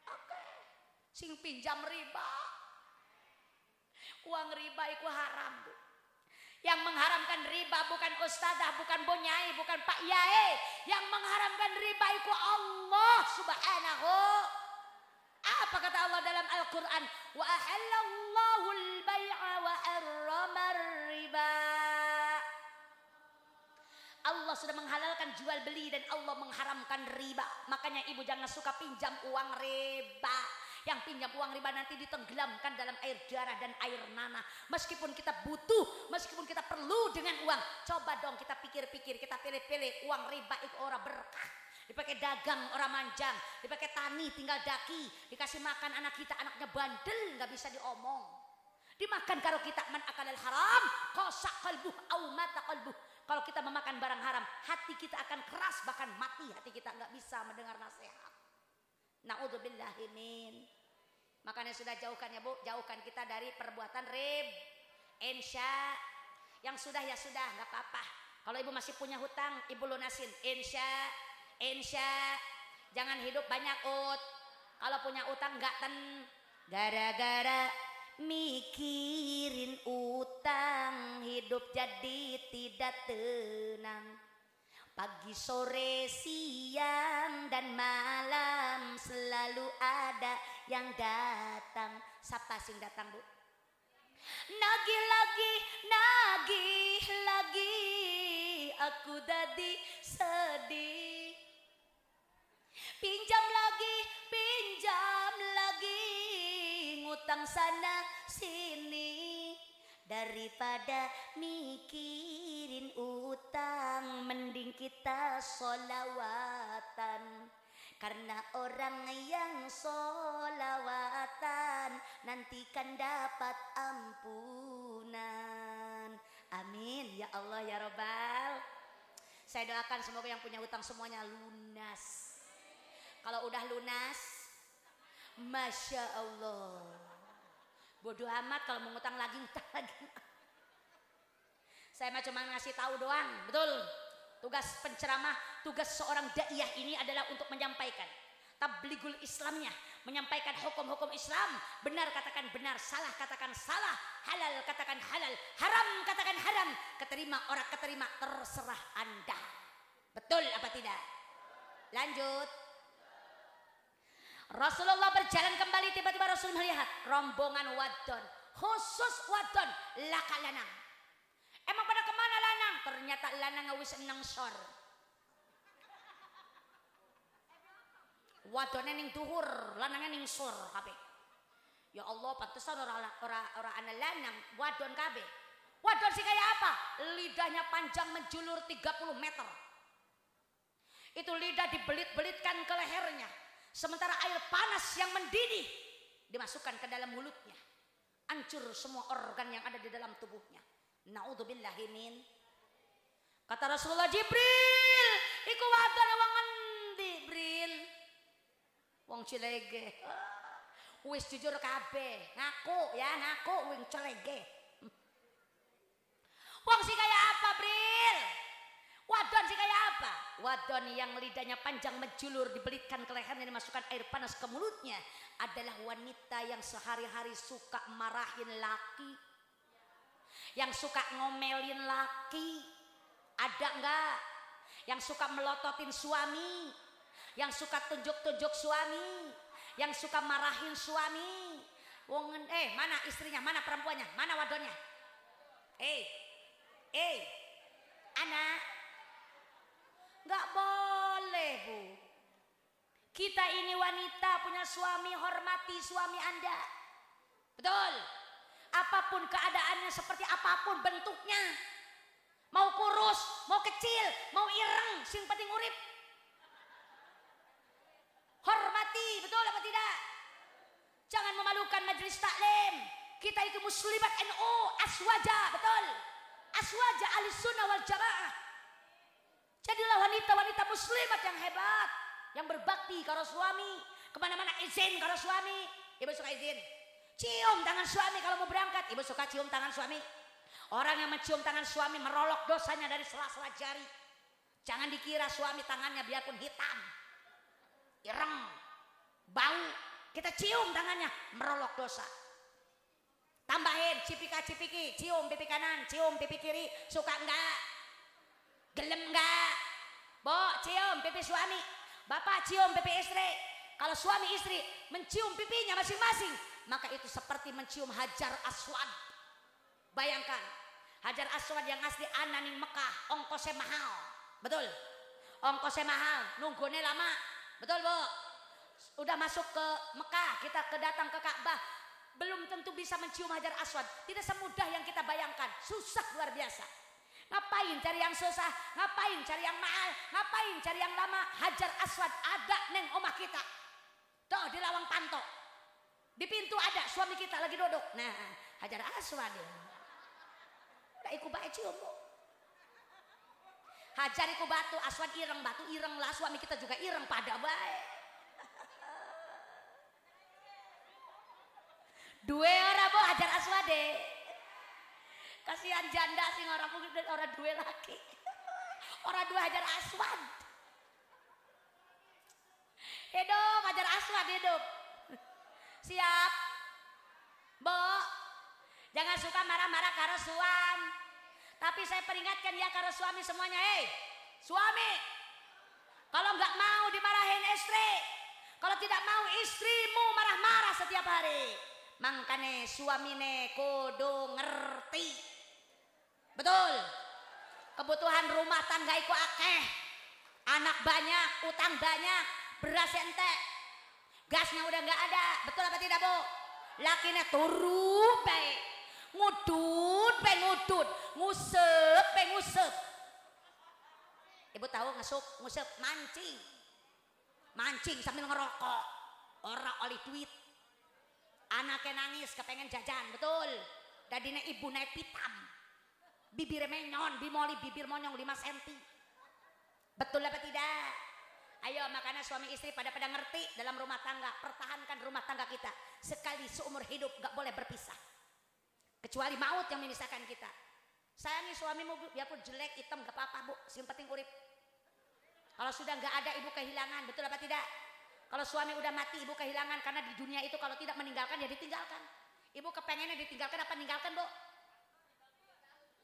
akeh. Sing pinjam riba. Uang riba itu haram, Bu. Yang mengharamkan riba bukan ustadzah, bukan bonyai, bukan Pak Yae. Yang mengharamkan riba itu Allah Subhanahu. Apa kata Allah dalam Al-Quran? Wa ahallallahu al-bay'a wa harramar riba. Allah sudah menghalalkan jual beli dan Allah mengharamkan riba. Makanya ibu jangan suka pinjam uang riba. Yang pinjam uang riba nanti ditenggelamkan dalam air darah dan air nanah. Meskipun kita butuh, meskipun kita perlu dengan uang, coba dong kita pikir-pikir, kita pilih-pilih. Uang riba itu orang berkah. Dipakai dagang orang manjang, dipakai tani tinggal daki, dikasih makan anak kita, anaknya bandel nggak bisa diomong. Dimakan karo kita, man akalal haram qasak qalbuh au mata qalbuh. Kalau kita memakan barang haram, hati kita akan keras, bahkan mati hati kita, nggak bisa mendengar nasihat. Na'udzubillahi min. Makanya sudah jauhkan ya Bu, jauhkan kita dari perbuatan rib. Insya. Yang sudah ya sudah, nggak apa-apa. Kalau ibu masih punya hutang, ibu lunasin. Insya. Jangan hidup banyak ut. Kalau punya utang nggak gara-gara mikirin utang, hidup jadi tidak tenang. Pagi, sore, siang, dan malam selalu ada yang datang. Siapa sing datang, Bu? Nagih lagi, aku dadi sedih. Pinjam lagi, ngutang sana sini. Daripada mikirin utang, mending kita sholawatan. Karena orang yang sholawatan nanti kan dapat ampunan. Amin ya Allah ya Rabbal. Saya doakan semoga yang punya utang semuanya lunas. Kalau udah lunas, Masya Allah. Bodoh amat kalau mau ngutang lagi, Saya mah cuma ngasih tahu doang, betul. Tugas penceramah, tugas seorang daiyah ini adalah untuk menyampaikan tabligul Islamnya, menyampaikan hukum-hukum Islam. Benar katakan benar, salah katakan salah, halal katakan halal, haram katakan haram. Keterima orang keterima terserah Anda. Betul apa tidak? Lanjut. Rasulullah berjalan kembali, tiba-tiba Rasul melihat rombongan wadon, khusus wadon laka lanang. Emang pada kemana lanang? Ternyata lanang wis nang sor. Wadone ning duhur, lanangnya ning sor kabeh. Ya Allah, pantesan ora ana lanang, wadon kabeh. Wadon sih kayak apa? Lidahnya panjang menjulur 30 meter. Itu lidah dibelit-belitkan ke lehernya. Sementara air panas yang mendidih dimasukkan ke dalam mulutnya. Hancur semua organ yang ada di dalam tubuhnya. Na'udzubillahi min. Kata Rasulullah, Jibril, iku wadon wong endi, Bril? Wong Cilege. Wis jujur kabeh, ngaku wong Cilege. Wong sih kayak apa, Bril? Wadon sih kayak apa? Wadon yang lidahnya panjang menjulur, dibelitkan ke lehernya, dimasukkan air panas ke mulutnya, adalah wanita yang sehari-hari suka marahin laki, yang suka ngomelin laki. Ada enggak? Yang suka melototin suami, yang suka tunjuk-tunjuk suami, yang suka marahin suami. Mana istrinya, mana perempuannya, mana wadonnya? Anak, nggak boleh Bu. Kita ini wanita punya suami, hormati suami Anda. Betul. Apapun keadaannya, seperti apapun bentuknya, mau kurus, mau kecil, mau ireng, sing penting urip. Hormati, betul apa tidak? Jangan memalukan majelis taklim. Kita itu muslimat NU, aswaja, betul. Aswaja ahlussunnah wal jamaah. Jadilah wanita-wanita muslimat yang hebat, yang berbakti karo suami, kemana-mana izin karo suami. Ibu suka izin, cium tangan suami kalau mau berangkat. Ibu suka cium tangan suami. Orang yang mencium tangan suami merolok dosanya dari sela-sela jari. Jangan dikira suami tangannya biarpun hitam, ireng, bau, kita cium tangannya merolok dosa. Tambahin cipika-cipiki, cium pipi kanan, cium pipi kiri. Suka enggak? Gelem enggak? Bo, cium pipi suami. Bapak cium pipi istri. Kalau suami istri mencium pipinya masing-masing, maka itu seperti mencium Hajar Aswad. Bayangkan, Hajar Aswad yang asli ananing Mekah, ongkosnya mahal. Betul? Ongkosnya mahal, nunggune lama. Betul Bu? Udah masuk ke Mekah, kita datang ke Ka'bah, belum tentu bisa mencium Hajar Aswad. Tidak semudah yang kita bayangkan, susah luar biasa. Ngapain cari yang susah? Ngapain cari yang mahal? Ngapain cari yang lama? Hajar Aswad ada neng omah kita. Tuh di Lawang Panto. Di pintu ada suami kita lagi duduk. Nah, Hajar Aswad ya. Udah iku bae cium Bu. Hajar iku batu, Aswad ireng, batu ireng lah, suami kita juga ireng pada bae. Dua orang Bu Hajar Aswad deh. Kasihan janda sing orang dua laki. Orang dua Hajar Aswad. Hidup Hajar Aswad hidup. Siap. Bo, jangan suka marah-marah karo suami. Tapi saya peringatkan ya karo suami semuanya. Suami, kalau nggak mau dimarahin istri, kalau tidak mau istrimu marah-marah setiap hari, mangkane suamine kudu ngerti. Betul. Kebutuhan rumah tangga iku akeh. Anak banyak, utang banyak, beras entek, gasnya udah nggak ada. Betul apa tidak Bu? Lakine turu bae, ngudut bae ngudut, ngusep bae ngusep. Ibu tahu ngusep mancing, mancing sambil ngerokok, ora oli duit. Anaknya nangis kepengen jajan, betul. Dadine ibu naik pitam, bibir menyon, bimoli bibir monyong 5 cm. Betul apa tidak? Ayo makanya suami istri pada ngerti dalam rumah tangga, pertahankan rumah tangga kita. Sekali seumur hidup gak boleh berpisah. Kecuali maut yang memisahkan kita. Sayangi suamimu biarpun jelek, hitam gak apa-apa Bu, yang penting urip. Kalau sudah gak ada ibu kehilangan, betul apa tidak? Kalau suami udah mati ibu kehilangan, karena di dunia itu kalau tidak meninggalkan ya ditinggalkan. Ibu kepengennya ditinggalkan apa meninggalkan Bu?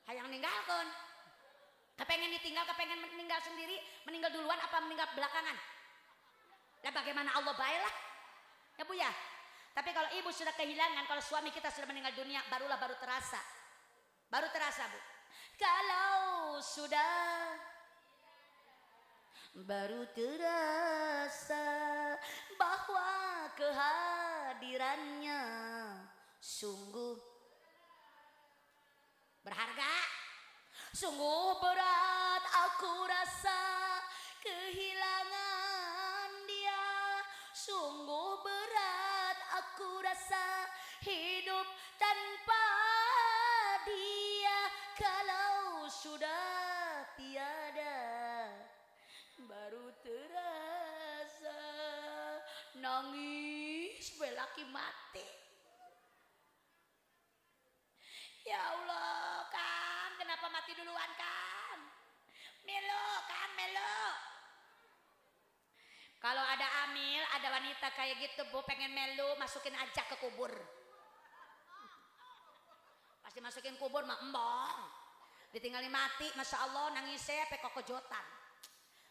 Hayang ninggalkan. Kepengen ditinggal, kepengen meninggal sendiri, meninggal duluan apa meninggal belakangan? Lah bagaimana Allah baiklah. Ya Bu ya. Tapi kalau ibu sudah kehilangan, kalau suami kita sudah meninggal dunia, baru terasa. Baru terasa Bu. Kalau sudah baru terasa bahwa kehadirannya sungguh berharga, sungguh berat aku rasa kehilangan dia, sungguh berat aku rasa hidup tanpa dia. Kalau sudah tiada baru terasa, nangis belaki mati. Ya Allah Kang, kenapa mati duluan Kang? Melo Kang, melo. Kalau ada amil, ada wanita kayak gitu Bu, pengen melo, masukin aja ke kubur. Pasti masukin kubur mah embong. Ditinggalin mati, Masya Allah nangisnya pekok kejotan.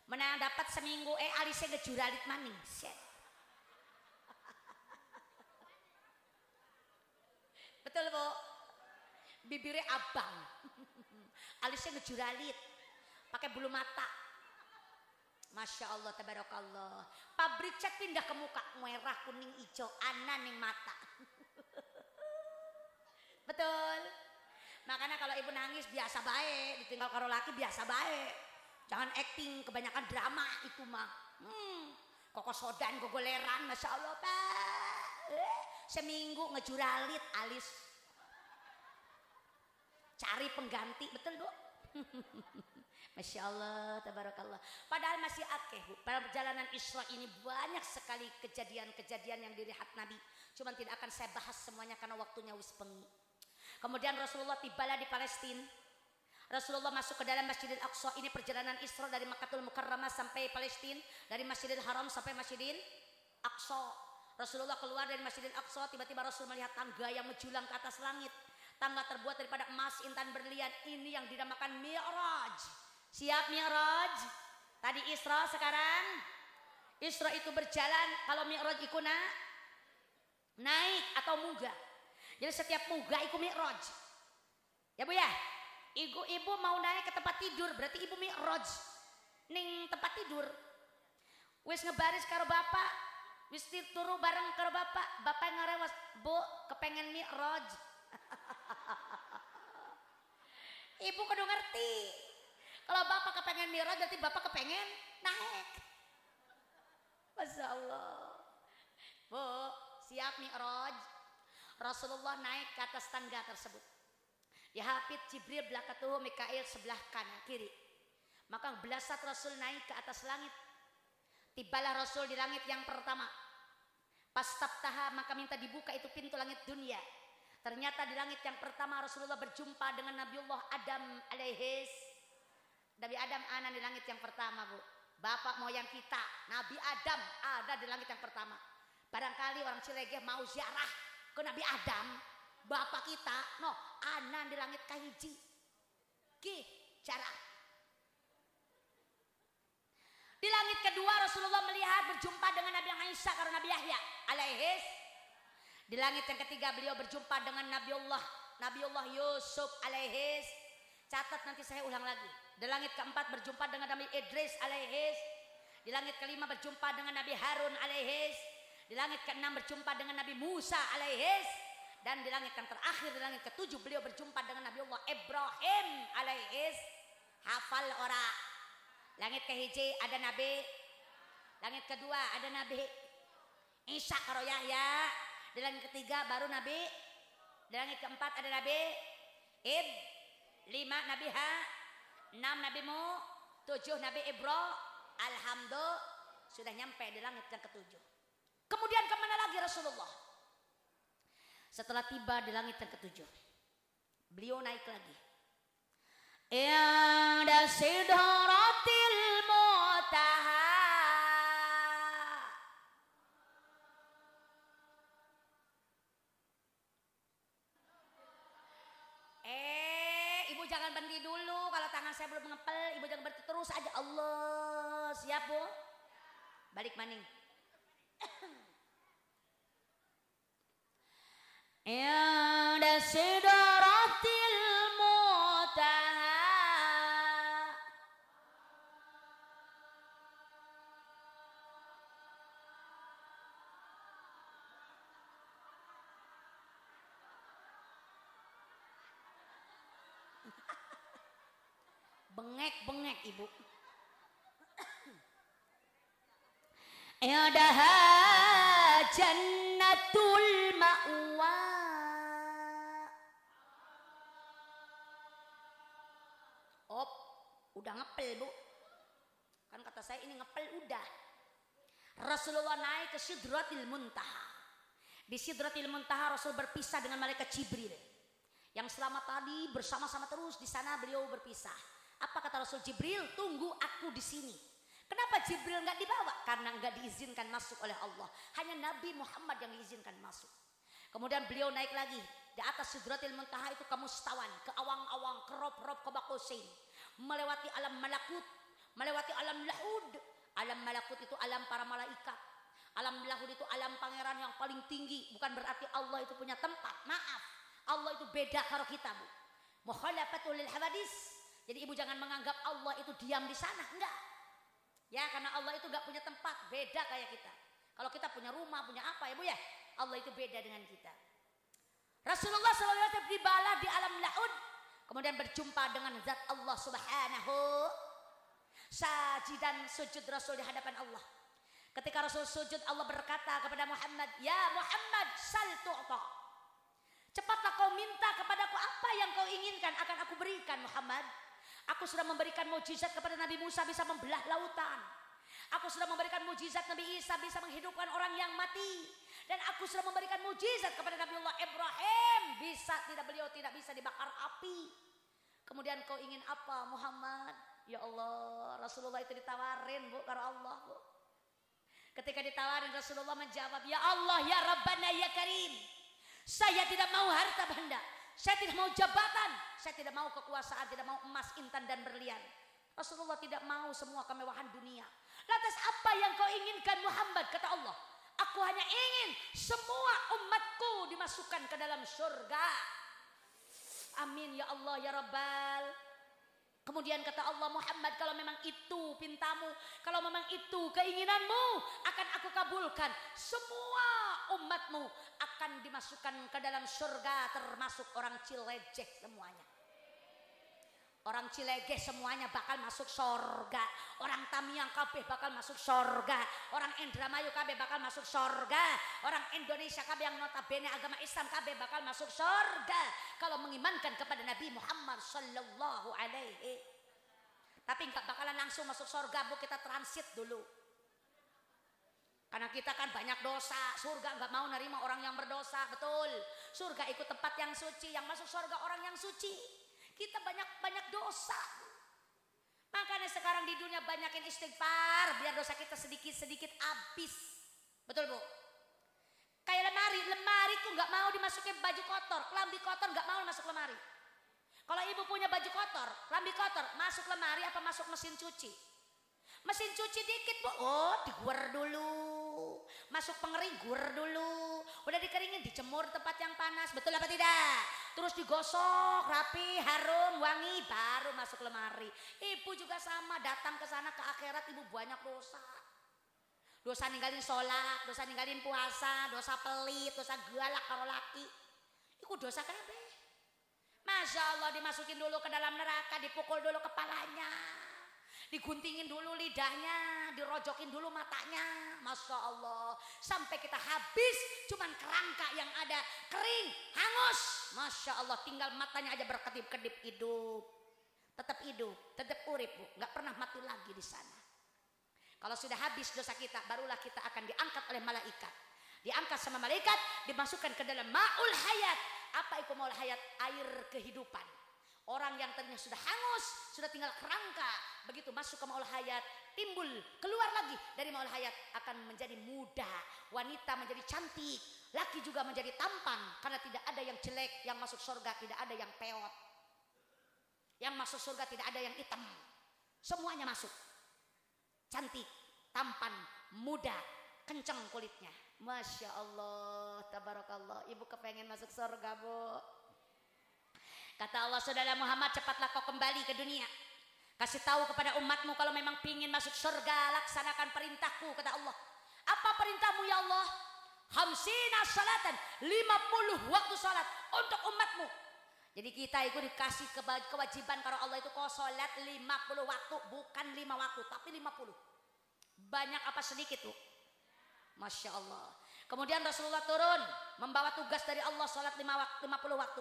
Menang dapat seminggu alisnya ngejuralit maning. Set. Betul Bu. Bibirnya abang. Alisnya ngejuralit. Pakai bulu mata. Masya Allah, tabarakallah. Pabrik cat pindah ke muka. Merah, kuning, hijau. Ana ning mata. Betul. Makanya kalau ibu nangis biasa baik. Ditinggal karo laki biasa baik. Jangan acting, kebanyakan drama itu mah. Koko sodan, gogoleran, Masya Allah Pak. Seminggu ngejuralit alis. Cari pengganti, betul Bu? Masya Allah, tabarakallah. Padahal masih akeh Bu. Pada perjalanan Isra ini banyak sekali kejadian-kejadian yang dilihat Nabi. Cuman tidak akan saya bahas semuanya karena waktunya wis bengi. Kemudian Rasulullah tibalah di Palestina. Rasulullah masuk ke dalam Masjidil Aqsa. Ini perjalanan Isra dari Makkatul Mukarramah sampai Palestina, dari Masjidil Haram sampai Masjidil Aqsa. Rasulullah keluar dari Masjidil Aqsa, tiba-tiba Rasul melihat tangga yang menjulang ke atas langit. Tangga terbuat daripada emas, intan berlian. Ini yang dinamakan Mi'raj. Siap Mi'raj? Tadi Isra, sekarang Isra itu berjalan. Kalau Mi'raj itu naik atau munggah. Jadi setiap munggah itu Mi'raj. Ya Bu ya? Ibu mau naik ke tempat tidur, berarti ibu Mi'raj ning tempat tidur. Wis ngebaris karo bapak, wis turu bareng karo bapak. Bapak ngarewas, "Bu, kepengen Mi'raj." Ibu kudu ngerti. Kalau bapak kepengen Mi'raj, berarti bapak kepengen naik. Masya Allah. Bu, siap Mi'raj. Rasulullah naik ke atas tangga tersebut. Dihapit Jibril belakatuhu Mikail sebelah kanan kiri. Maka belasat Rasul naik ke atas langit. Tibalah Rasul di langit yang pertama. Pas tabtaha maka minta dibuka itu pintu langit dunia. Ternyata di langit yang pertama Rasulullah berjumpa dengan Nabiullah Adam alaihis. Nabi Adam ana di langit yang pertama Bu. Bapak moyang kita Nabi Adam ada di langit yang pertama. Barangkali orang Cilegeh mau ziarah ke Nabi Adam. Bapak kita, no, anan di langit kahiji. Ki, cara. Di langit kedua Rasulullah melihat berjumpa dengan Nabi Isa karena Nabi Yahya alaihis. Di langit yang ketiga beliau berjumpa dengan Nabiullah Yusuf alaihis. Catat nanti saya ulang lagi. Di langit keempat berjumpa dengan Nabi Idris alaihis. Di langit kelima berjumpa dengan Nabi Harun alaihis. Di langit keenam berjumpa dengan Nabi Musa alaihis. Dan di langit yang terakhir, di langit ketujuh beliau berjumpa dengan Nabiullah Ibrahim alaihis. Hafal ora? Langit kehiji ada Nabi. Langit kedua ada Nabi Isa karo Yahya. Di langit ketiga baru Nabi. Di langit keempat ada Nabi Ib. 5 Nabi Ha. 6 Nabi Mu. 7 Nabi Ibro. Alhamdulillah sudah nyampe di langit yang ketujuh. Kemudian kemana lagi Rasulullah? Setelah tiba di langit yang ketujuh, beliau naik lagi. Inda sidratil muntaha. Ibu jangan berhenti dulu. Kalau tangan saya belum mengepel, ibu jangan berhenti terus aja. Allah, siap Bu? Balik maning. Inda sidratil muntaha. Bengek-bengek Ibu. Indaha jannatul ma'wa. Udah ngepel Bu. Kan kata saya ini ngepel udah. Rasulullah naik ke Sidratil Muntaha. Di Sidratil Muntaha Rasul berpisah dengan malaikat Jibril. Yang selama tadi bersama-sama terus di sana beliau berpisah. Apa kata Rasul Jibril? Tunggu aku di sini. Kenapa Jibril nggak dibawa? Karena nggak diizinkan masuk oleh Allah. Hanya Nabi Muhammad yang diizinkan masuk. Kemudian beliau naik lagi di atas Sidratil Muntaha itu ke mustawan, ke awang-awang, ke rob-rob, ke bakosin, melewati alam malakut, melewati alam lahud. Alam malakut itu alam para malaikat. Alam lahud itu alam pangeran yang paling tinggi. Bukan berarti Allah itu punya tempat. Maaf, Allah itu beda karo kita, Bu. Mukhalafatul lil hawadis. Jadi ibu jangan menganggap Allah itu diam di sana, enggak. Ya, karena Allah itu enggak punya tempat, beda kayak kita. Kalau kita punya rumah, punya apa ya Bu ya? Allah itu beda dengan kita. Rasulullah SAW dibala di alam lahud, kemudian berjumpa dengan zat Allah Subhanahu. Sajidan sujud Rasul di hadapan Allah. Ketika Rasul sujud, Allah berkata kepada Muhammad, "Ya Muhammad, sal tu'ta." Cepatlah kau minta kepadaku apa yang kau inginkan akan aku berikan Muhammad. Aku sudah memberikan mukjizat kepada Nabi Musa bisa membelah lautan. Aku sudah memberikan mukjizat Nabi Isa bisa menghidupkan orang yang mati. Dan aku sudah memberikan mukjizat kepada Nabiullah Ibrahim beliau tidak bisa dibakar api. Kemudian kau ingin apa Muhammad? Ya Allah, Rasulullah itu ditawarin Bu karo Allah Bu. Ketika ditawarin Rasulullah menjawab, "Ya Allah, ya Rabbana ya Karim. Saya tidak mau harta benda. Saya tidak mau jabatan, saya tidak mau kekuasaan, tidak mau emas, intan dan berlian." Rasulullah tidak mau semua kemewahan dunia. Lantas apa yang kau inginkan Muhammad? Kata Allah, "Aku hanya ingin semua umatku dimasukkan ke dalam surga." Amin ya Allah ya Rabbal. Kemudian kata Allah, "Muhammad, kalau memang itu pintamu, kalau memang itu keinginanmu, akan aku kabulkan. Semua umatmu akan dimasukkan ke dalam surga, termasuk orang Cileceh semuanya." Orang Cilegeh semuanya bakal masuk surga. Orang Tamiang kabeh bakal masuk surga. Orang Indramayu kabeh bakal masuk surga. Orang Indonesia kabeh yang notabene agama Islam kabeh bakal masuk surga kalau mengimankan kepada Nabi Muhammad sallallahu alaihi. Tapi enggak bakalan langsung masuk surga Bu, kita transit dulu. Karena kita kan banyak dosa. Surga enggak mau nerima orang yang berdosa, betul. Surga ikut tempat yang suci, yang masuk surga orang yang suci. Kita banyak dosa. Makanya sekarang di dunia banyakin istighfar biar dosa kita sedikit-sedikit habis. Betul Bu? Kayak lemari tuh nggak mau dimasukin baju kotor, kelambi kotor nggak mau masuk lemari. Kalau ibu punya baju kotor, kelambi kotor, masuk lemari apa masuk mesin cuci? Mesin cuci dikit Bu, oh diguer dulu. Masuk pengering, guer dulu. Udah dikeringin, dijemur tempat yang panas, betul apa tidak? Terus digosok, rapi, harum, wangi, baru masuk lemari. Ibu juga sama, datang ke sana ke akhirat ibu banyak dosa. Dosa ninggalin sholat, dosa ninggalin puasa, dosa pelit, dosa galak karo laki. Iku dosa kabeh. Masya Allah, dimasukin dulu ke dalam neraka, dipukul dulu kepalanya, diguntingin dulu lidahnya, dirojokin dulu matanya. Masya Allah, sampai kita habis cuman kerangka yang ada, kering, hangus. Masya Allah, tinggal matanya aja berkedip-kedip, hidup, tetap urip Bu, nggak pernah mati lagi di sana. Kalau sudah habis dosa kita, barulah kita akan diangkat oleh malaikat. Diangkat sama malaikat, dimasukkan ke dalam ma'ul hayat. Apa itu ma'ul hayat? Air kehidupan. Orang yang tadinya sudah hangus, sudah tinggal kerangka, begitu masuk ke ma'ul hayat, timbul, keluar lagi dari ma'ul hayat, akan menjadi muda, wanita menjadi cantik, laki juga menjadi tampan, karena tidak ada yang jelek. Yang masuk surga tidak ada yang peot, yang masuk surga tidak ada yang hitam, semuanya masuk, cantik, tampan, muda, kencang kulitnya. Masya Allah, tabarakallah. Ibu kepengen masuk surga Bu. Kata Allah, saudara Muhammad, cepatlah kau kembali ke dunia. Kasih tahu kepada umatmu kalau memang pingin masuk surga, laksanakan perintahku. Kata Allah, apa perintahmu ya Allah? Hamsina salatan, 50 waktu salat untuk umatmu. Jadi kita itu dikasih kewajiban kalau Allah itu kau salat 50 waktu, bukan 5 waktu, tapi 50. Banyak apa sedikit tuh? Masya Allah. Kemudian Rasulullah turun membawa tugas dari Allah, salat 50 waktu.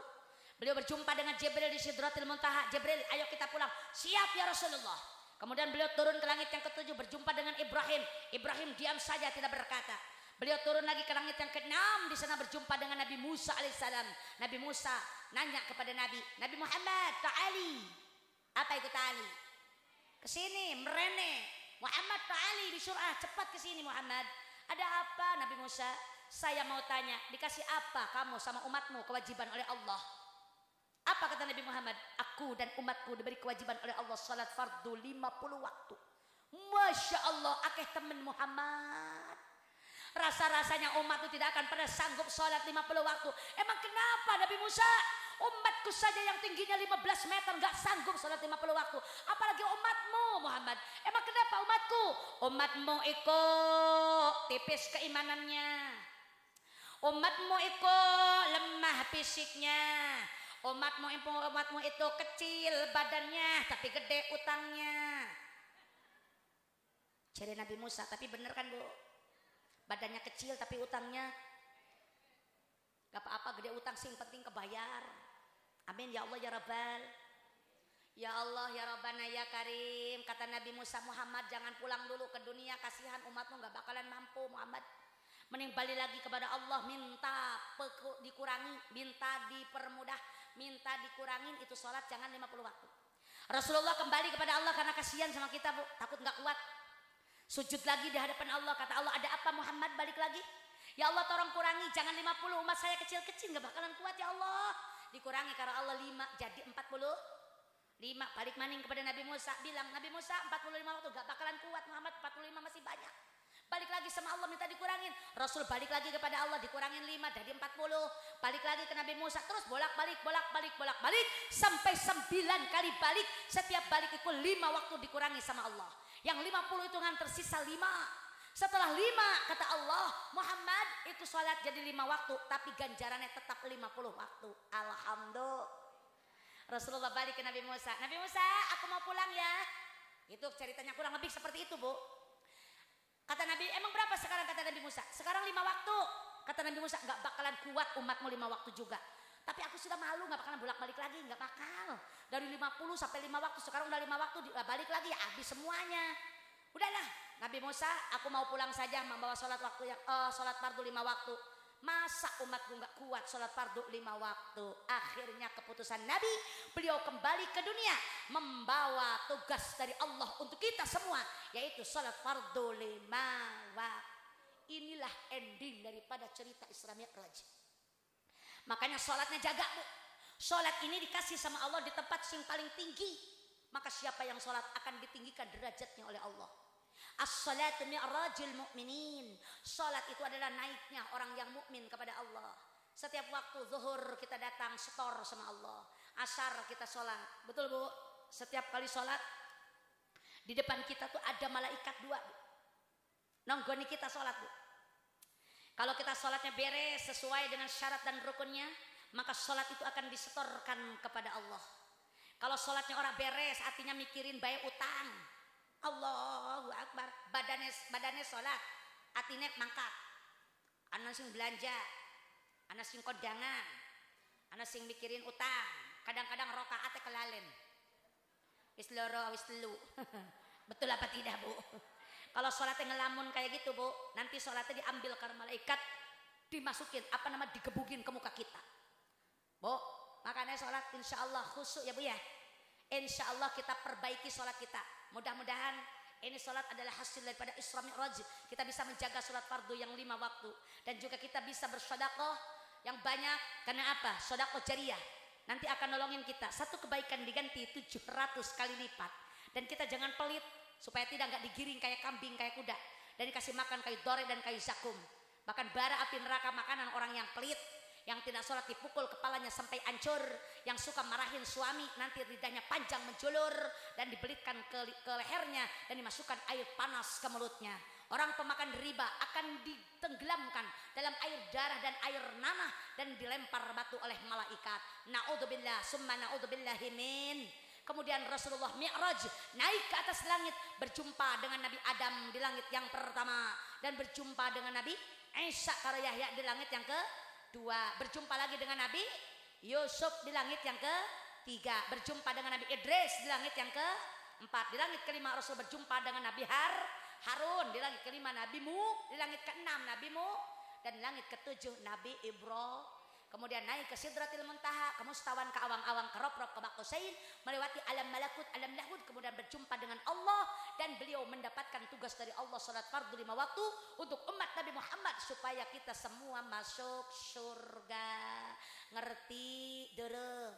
Beliau berjumpa dengan Jibril di Sidratil Muntaha. Jibril, ayo kita pulang. Siap ya Rasulullah. Kemudian beliau turun ke langit yang ke-7, berjumpa dengan Ibrahim. Ibrahim diam saja, tidak berkata. Beliau turun lagi ke langit yang ke-6, di sana berjumpa dengan Nabi Musa alaihissalam. Nabi Musa nanya kepada Nabi Muhammad, ta'ali. Apa itu ta'ali? Kesini, merene. Muhammad ta'ali, disuruh cepat kesini Muhammad. Ada apa Nabi Musa? Saya mau tanya, dikasih apa kamu sama umatmu kewajiban oleh Allah? Apa kata Nabi Muhammad? Aku dan umatku diberi kewajiban oleh Allah salat fardu 50 waktu. Masya Allah, akeh temen Muhammad. Rasa-rasanya umat itu tidak akan pernah sanggup sholat 50 waktu. Emang kenapa Nabi Musa? Umatku saja yang tingginya 15 meter gak sanggup sholat 50 waktu. Apalagi umatmu Muhammad. Emang kenapa umatku? Umatmu ikut tipis keimanannya. Umatmu ikut lemah fisiknya. Umatmu itu kecil badannya tapi gede utangnya. Cari Nabi Musa, tapi bener kan Bu? Badannya kecil tapi utangnya gak apa-apa, gede utang sih, penting kebayar. Amin ya Allah ya Rabbal. Ya Allah ya Rabbana ya Karim. Kata Nabi Musa, Muhammad jangan pulang dulu ke dunia, kasihan umatmu gak bakalan mampu Muhammad. Mending balik lagi kepada Allah, minta dikurangi, minta dipermudah, minta dikurangin itu sholat jangan 50 waktu. Rasulullah kembali kepada Allah karena kasihan sama kita Bu, takut gak kuat. Sujud lagi di hadapan Allah, kata Allah, ada apa Muhammad balik lagi? Ya Allah tolong kurangi, jangan 50, umat saya kecil-kecil gak bakalan kuat ya Allah. Dikurangi karena Allah 5 jadi 45. Balik maning kepada Nabi Musa, bilang Nabi Musa 45 waktu gak bakalan kuat Muhammad, 45 masih banyak. Balik lagi sama Allah minta dikurangin. Rasul balik lagi kepada Allah, dikurangin 5 jadi 40. Balik lagi ke Nabi Musa, terus bolak-balik sampai 9 kali balik. Setiap balik itu 5 waktu dikurangi sama Allah. Yang 50 itu kan tersisa 5. Setelah 5 kata Allah, Muhammad itu sholat jadi 5 waktu, tapi ganjarannya tetap 50 waktu. Alhamdulillah. Rasulullah balik ke Nabi Musa, Nabi Musa aku mau pulang ya. Itu ceritanya kurang lebih seperti itu Bu. Kata Nabi, emang berapa sekarang? Kata Nabi Musa, sekarang 5 waktu. Kata Nabi Musa, gak bakalan kuat umatmu 5 waktu juga. Tapi aku sudah malu, gak bakalan bolak-balik lagi, gak bakal. Dari 50 sampai 5 waktu, sekarang udah 5 waktu, balik lagi ya habis semuanya. Udahlah, Nabi Musa, aku mau pulang saja membawa sholat fardu 5 waktu. Masa umatku gak kuat sholat fardu 5 waktu? Akhirnya keputusan Nabi, beliau kembali ke dunia membawa tugas dari Allah untuk kita semua, yaitu sholat fardu 5 waktu. Inilah ending daripada cerita Isra Mi'raj. Makanya sholatnya jaga Bu. Sholat ini dikasih sama Allah di tempat yang paling tinggi. Maka siapa yang sholat akan ditinggikan derajatnya oleh Allah. As-salatu mi'rajul mu'minin. Sholat itu adalah naiknya orang yang mukmin kepada Allah. Setiap waktu zuhur kita datang setor sama Allah. Asar kita sholat. Betul Bu? Setiap kali sholat di depan kita tuh ada malaikat 2 Bu. Nonggoni kita sholat Bu. Kalau kita sholatnya beres sesuai dengan syarat dan rukunnya, maka sholat itu akan disetorkan kepada Allah. Kalau sholatnya orang beres, artinya mikirin bayar utang, Allahu Akbar, badannya sholat, artinya mangkat. Anak sing belanja, anak sing kondangan, anak sing mikirin utang, kadang-kadang rokaatnya kelalen. Wis loro, wis telu. Betul apa tidak Bu? Kalau sholatnya ngelamun kayak gitu Bu, nanti sholatnya diambil karena malaikat, dimasukin digebukin ke muka kita Bu. Makanya sholat insya Allah khusyuk ya Bu ya. Insya Allah kita perbaiki sholat kita. Mudah-mudahan ini sholat adalah hasil daripada Isra Mi'raj. Kita bisa menjaga sholat fardu yang 5 waktu. Dan juga kita bisa bersedekah yang banyak. Karena apa? Sedekah jariyah nanti akan nolongin kita. Satu kebaikan diganti 700 kali lipat. Dan kita jangan pelit, supaya nggak digiring kayak kambing, kayak kuda, dan dikasih makan kayu dore dan kayu zakum. Bahkan bara api neraka makanan orang yang pelit, yang tidak sholat dipukul kepalanya sampai hancur, yang suka marahin suami nanti lidahnya panjang menjulur dan dibelitkan ke lehernya dan dimasukkan air panas ke mulutnya. Orang pemakan riba akan ditenggelamkan dalam air darah dan air nanah dan dilempar batu oleh malaikat. Naudzubillah summa naudzubillahi min. Kemudian Rasulullah Mi'raj naik ke atas langit, berjumpa dengan Nabi Adam di langit yang pertama, dan berjumpa dengan Nabi Isa karo Yahya di langit yang kedua, berjumpa lagi dengan Nabi Yusuf di langit yang ketiga, berjumpa dengan Nabi Idris di langit yang keempat, di langit kelima Rasul berjumpa dengan Nabi Harun, di langit kelima Nabi Mu, di langit keenam Nabi Mu, dan di langit ketujuh Nabi Ibrahim. Kemudian naik ke Sidratil Muntaha, ke mustawan, ke awang-awang, ke rob-rob, ke Bakosain, melewati alam malakut, alam lahud, kemudian berjumpa dengan Allah, dan beliau mendapatkan tugas dari Allah salat fardu 5 waktu untuk umat Nabi Muhammad supaya kita semua masuk surga. Ngerti dereng?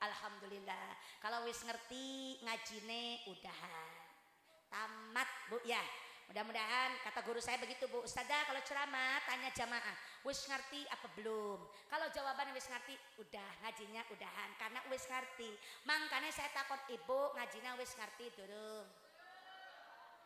Alhamdulillah. Kalau wis ngerti ngajine udahan. Tamat Bu ya. Mudah-mudahan kata guru saya begitu Bu. Ustazah kalau ceramah tanya jamaah, wis ngerti apa belum? Kalau jawabannya wis ngerti, udah ngajinya udahan karena wis ngerti. Makanya saya takut ibu ngajinya wis ngerti durung.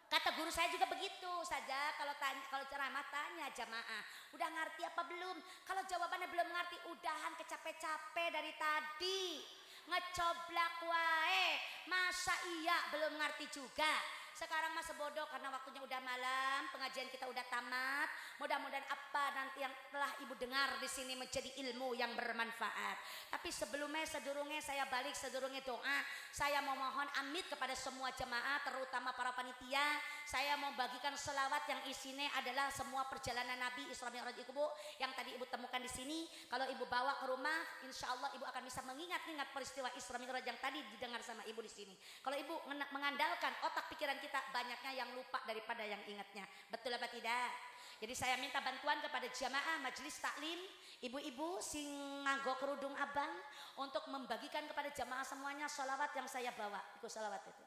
Kata guru saya juga begitu saja, kalau ceramah tanya jamaah, udah ngerti apa belum? Kalau jawabannya belum ngerti, udahan kecapek-capek dari tadi. Ngecoblak wae, masa iya belum ngerti juga? Sekarang masa bodoh karena waktunya udah malam, pengajian kita udah tamat. Mudah-mudahan apa nanti yang telah ibu dengar di sini menjadi ilmu yang bermanfaat. Tapi sedurunge saya balik sedurunge doa, saya mau mohon amit kepada semua jemaah, terutama para panitia. Saya mau bagikan selawat yang isinya adalah semua perjalanan Nabi Isra Mi'raj ibu yang tadi ibu temukan di sini. Kalau ibu bawa ke rumah, insya Allah ibu akan bisa mengingat-ingat peristiwa Isra Mi'raj yang tadi didengar sama ibu di sini. Kalau ibu mengandalkan otak pikiran kita, banyaknya yang lupa daripada yang ingatnya. Betul apa tidak? Jadi saya minta bantuan kepada jamaah majelis taklim, ibu-ibu sing nganggo kerudung abang untuk membagikan kepada jamaah semuanya sholawat yang saya bawa. Ikut sholawat itu.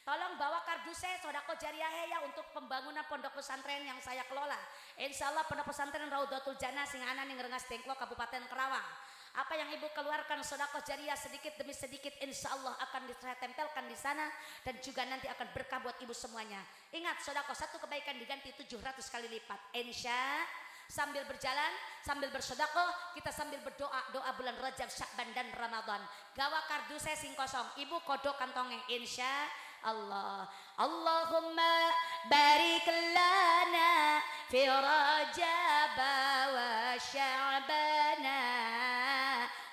Tolong bawa kardusnya sodako jariah ya untuk pembangunan pondok pesantren yang saya kelola. Insya Allah pondok pesantren Raudatul Jannah sing ana ning Rengas Dengklok Kabupaten Kerawang. Apa yang ibu keluarkan sedekah jariah sedikit demi sedikit insya Allah akan saya tempelkan di sana dan juga nanti akan berkah buat ibu semuanya. Ingat sedekah satu kebaikan diganti 700 kali lipat. Insya sambil berjalan, sambil bersedekah, kita sambil berdoa, doa bulan Rajab, Syakban dan Ramadan. Gawa kardu saya sing kosong, ibu kodok kantongnya insya Allah. Allahumma barik lana fi Rajab wa Sya'bana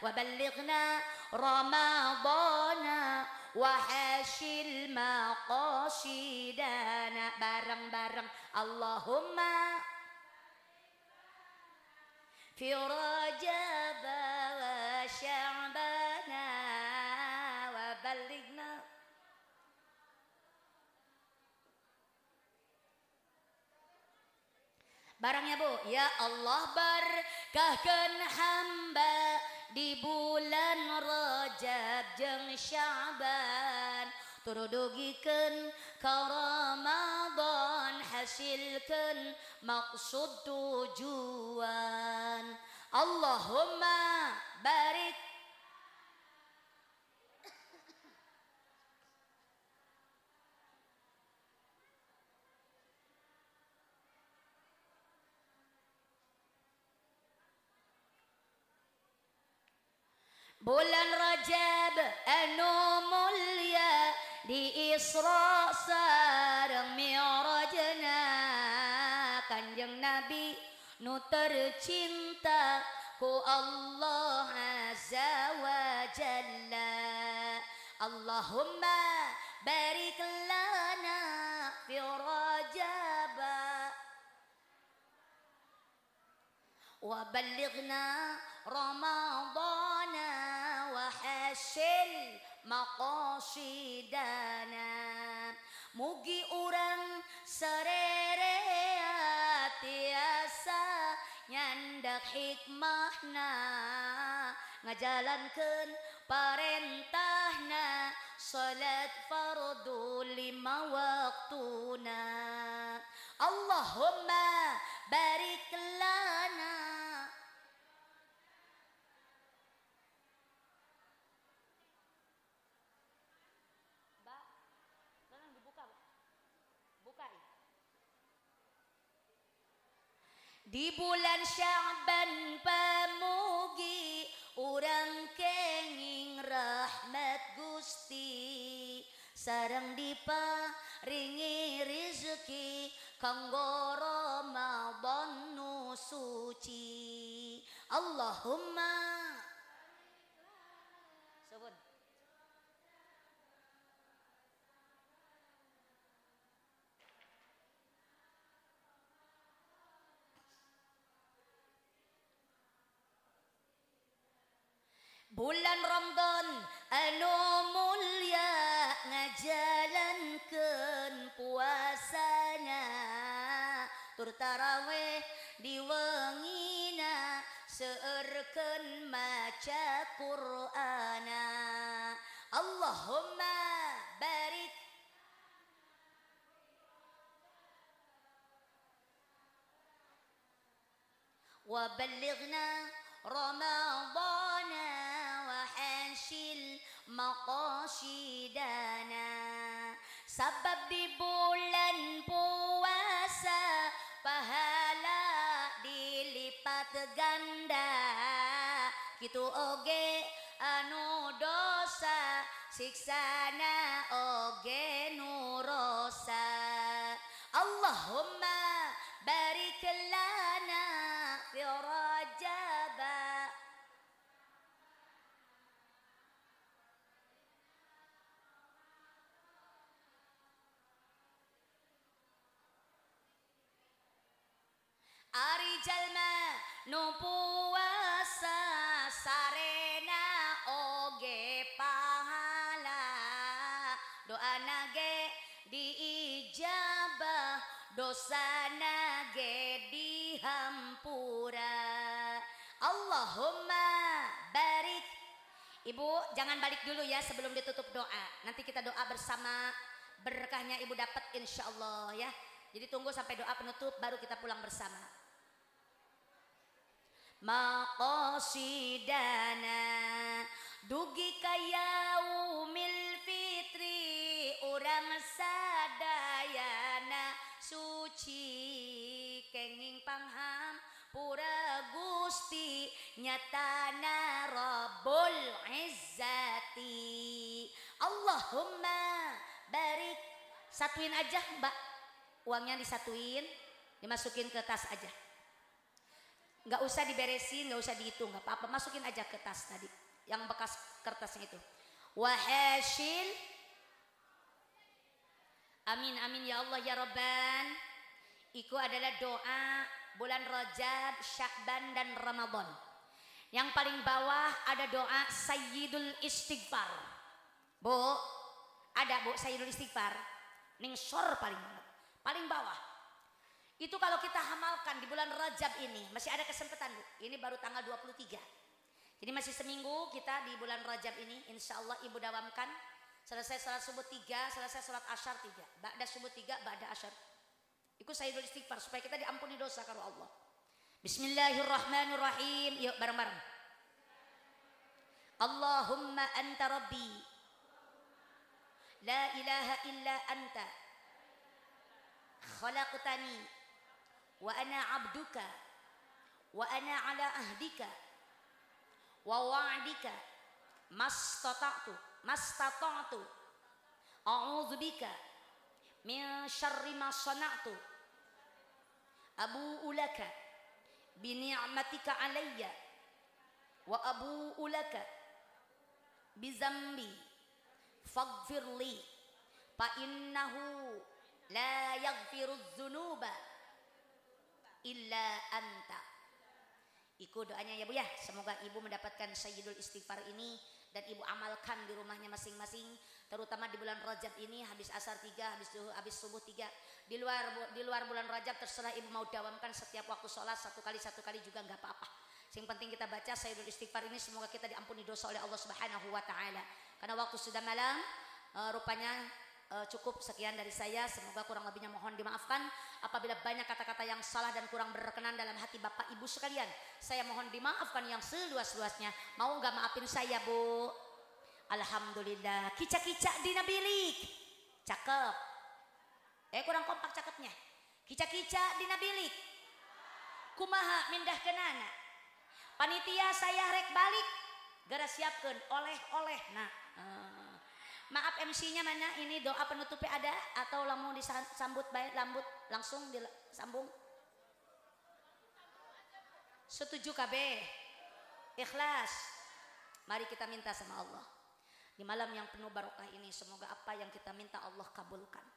wa ballighna Ramadana wa hasil maqasidana. Bareng-bareng Allahumma fi Rajab wa Sya'bana wa ballighna. Barangnya Bu, ya Allah berkahkan hamba di bulan Rajab jeung Sya'ban, turudugikeun ka Ramadan, hasilkeun maksud tujuan. Allahumma barik bulan Rajab anu mulya di Isra sareng Mi'rajna Kanjeng Nabi nu tercinta ku Allah Azza wa Jalla. Allahumma barik lana fi Rajab wa ballighna Ramadana wa hasil maqasidana. Mugi urang sarerea tiasa nyandak hikmahna ngajalankeun parentahna salat fardu 5 waktuna. Allahumma barik lana di bulan Sya'ban pamugi urang kenging rahmat Gusti sareng diparingi rezeki kanggo Ramadan nu suci. Allahumma Subun. Bulan Ramadan anu mulya ngajalankeun puasana tur tarawih di wengina seueurkeun maca Qur'ana. Allahumma barik wa ballighna Ramadana wa hasil maqasidana. Sebab di bulan puasa pahala dilipat ganda, kitu oge anu dosa siksana oge nurosa. Allahumma barik lana fi Rajab. Ari jalma nu puasa sarena oge pahala, doana ge diijabah, dosana ge dihampura. Allahumma barik. Ibu jangan balik dulu ya sebelum ditutup doa. Nanti kita doa bersama, berkahnya ibu dapat insyaallah ya. Jadi tunggu sampai doa penutup baru kita pulang bersama. Maqasidana dugi kayaumil fitri urang sadayana suci kenging pangham pura Gusti nyatana Rabbul Izzati. Allahumma barik. Satuin aja Mbak, uangnya disatuin, dimasukin ke tas aja. Nggak usah diberesin, nggak usah dihitung, nggak apa-apa, masukin aja ke tas tadi yang bekas kertasnya itu. Wahasil, amin amin ya Allah ya Rabban. Itu adalah doa bulan Rajab, Sya'ban dan Ramadan. Yang paling bawah ada doa Sayyidul Istighfar. Bu, ada Bu Sayyidul Istighfar. Ningsor paling bawah. Itu kalau kita hamalkan di bulan Rajab ini, masih ada kesempatan Bu. Ini baru tanggal 23. Jadi masih seminggu kita di bulan Rajab ini. Insya Allah ibu dawamkan. Selesai salat subuh 3, selesai salat asyar 3. Ba'da subuh 3, ba'da asyar. Ikut Sayyidul Istighfar supaya kita diampuni dosa karo Allah. Bismillahirrahmanirrahim. Yuk bareng-bareng. Allahumma anta rabbi. La ilaha illa anta. Khalaqtani. Wa ana abduka wa ana ala ahdika wa wa'dika mastata'tu a'udzu bika min syarri ma sana'tu abu'u laka bi ni'matika alayya wa abu'u laka bi zambi faghfir li fa innahu la yaghfirudz dzunuba illa anta. Iku doanya ya Bu ya. Semoga ibu mendapatkan Sayyidul Istighfar ini dan ibu amalkan di rumahnya masing-masing, terutama di bulan Rajab ini. Habis asar 3, habis subuh 3. Di luar bulan Rajab terserah ibu mau dawamkan setiap waktu sholat satu kali juga nggak apa-apa. Yang penting kita baca Sayyidul Istighfar ini, semoga kita diampuni dosa oleh Allah Subhanahu wa taala. Karena waktu sudah malam, rupanya cukup sekian dari saya. Semoga kurang lebihnya mohon dimaafkan. Apabila banyak kata-kata yang salah dan kurang berkenan dalam hati Bapak Ibu sekalian, saya mohon dimaafkan yang seluas-luasnya. Mau nggak maafin saya Bu? Alhamdulillah. Kica-kica di nabilik. Cakep. Kurang kompak cakepnya. Kica-kica di nabilik. Kumaha mindah kenana. Panitia saya rek balik. Gara siapkan oleh-oleh. Nah. Maaf MC-nya mana? Ini doa penutupnya ada atau lamun disambut baik lambut langsung disambung? Setuju KB? Ikhlas. Mari kita minta sama Allah. Di malam yang penuh barokah ini semoga apa yang kita minta Allah kabulkan.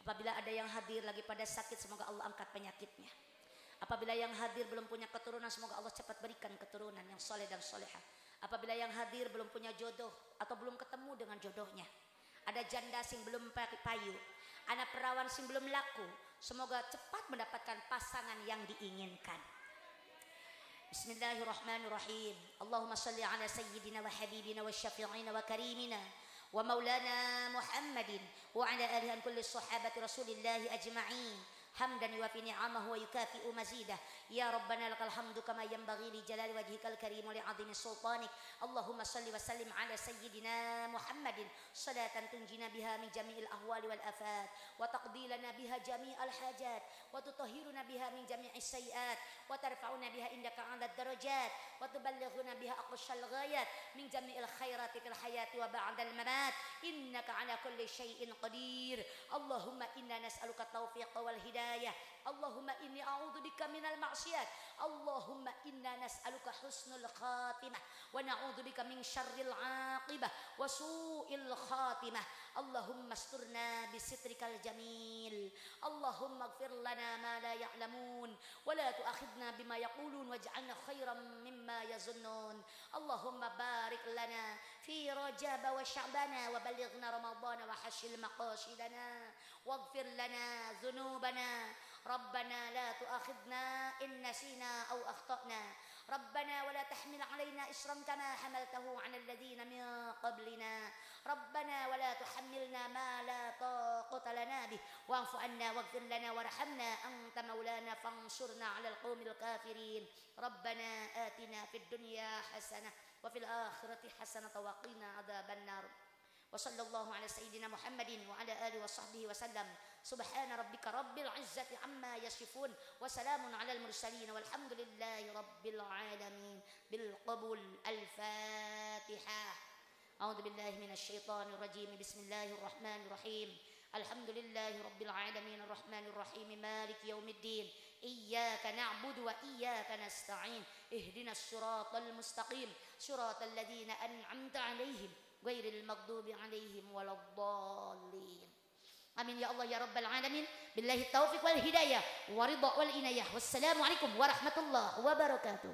Apabila ada yang hadir lagi pada sakit, semoga Allah angkat penyakitnya. Apabila yang hadir belum punya keturunan, semoga Allah cepat berikan keturunan yang soleh dan solehah. Apabila yang hadir belum punya jodoh atau belum ketemu dengan jodohnya, ada janda sing belum payu, anak perawan sing belum laku, semoga cepat mendapatkan pasangan yang diinginkan. Bismillahirrahmanirrahim. Allahumma salli ala sayyidina wa habibina wa syafi'ina wa karimina wa maulana Muhammadin wa ala alihi an kulli sahabati Rasulillahi ajma'in. Hamdan yuwafi ni'amahu wa yukafi'u mazidah. Ya Rabbana lakal hamdu kama yanbaghi li jalali wajhikal karim wa li 'azimi sultanik. Allahumma salli wa sallim ala sayyidina Muhammadin salatan tunjina biha min jami'il ahwali wal afat wa taqdi lana biha jami'al hajat wa tutahhiruna biha min jami'is sayyi'at wa tarfa'una biha indaka 'alad darajat wa tuballighuna biha aqsal ghayat min jami'il khairati fil hayati wa ba'dal mamat innaka 'ala kulli syai'in qadir. Allahumma inna nas'aluka taufiqa wal hidayah. Allahumma inni a'udzubika minal ma'siyat. Allahumma inna nas'aluka husnul khatimah wa na'udzubika min syarril 'aqibah wa su'il khatimah. Allahumma asturna bisitrikal jamil. Allahumma ighfir lana ma la ya'lamun wa la tu'akhidna bima yaqulun waj'alna khairan mimma yazunnun. Allahumma barik lana fi Rajab wa Sya'bana wa ballighna Ramadana wa hashil maqasidana waghfir lana dhunubana. Rabbana la tu'akhidna in nasina aw akhtana. Rabbana wa la tahmil 'alaina isran kama hamaltahu 'alal ladzina min qablina. Rabbana wa la tuhammilna ma la taqata lana bih wa'fu 'anna waghfir lana warhamna anta maulana fansurna 'alal qaumil kafirin. Rabbana atina fid dunya hasanah wa fil akhirati hasanah wa qina adzabannar. Wa sallallahu ala sayyidina Muhammadin wa ala alihi wa sahbihi wa sallam. Subhana rabbika rabbil izzati amma yasifun wa salamun ala al mursalin walhamdulillahi rabbil alamin. Bil qabul. Al-Fatihah. A'udzu billahi minasy syaithanir rajim. Bismillahirrahmanirrahim. Alhamdulillahi rabbil alamin arrahmanir rahim maliki yaumiddin. Iyyaka na'budu wa iyyaka nasta'in. Ihdinas siratal mustaqim. Siratal ladzina an'amta 'alaihim ghairil maghdubi 'alaihim waladdallin. Amin ya Allah ya rabbal alamin. Billahi taufiq wal hidayah wa ridha wal inayah. Wassalamu alaikum warahmatullahi wabarakatuh.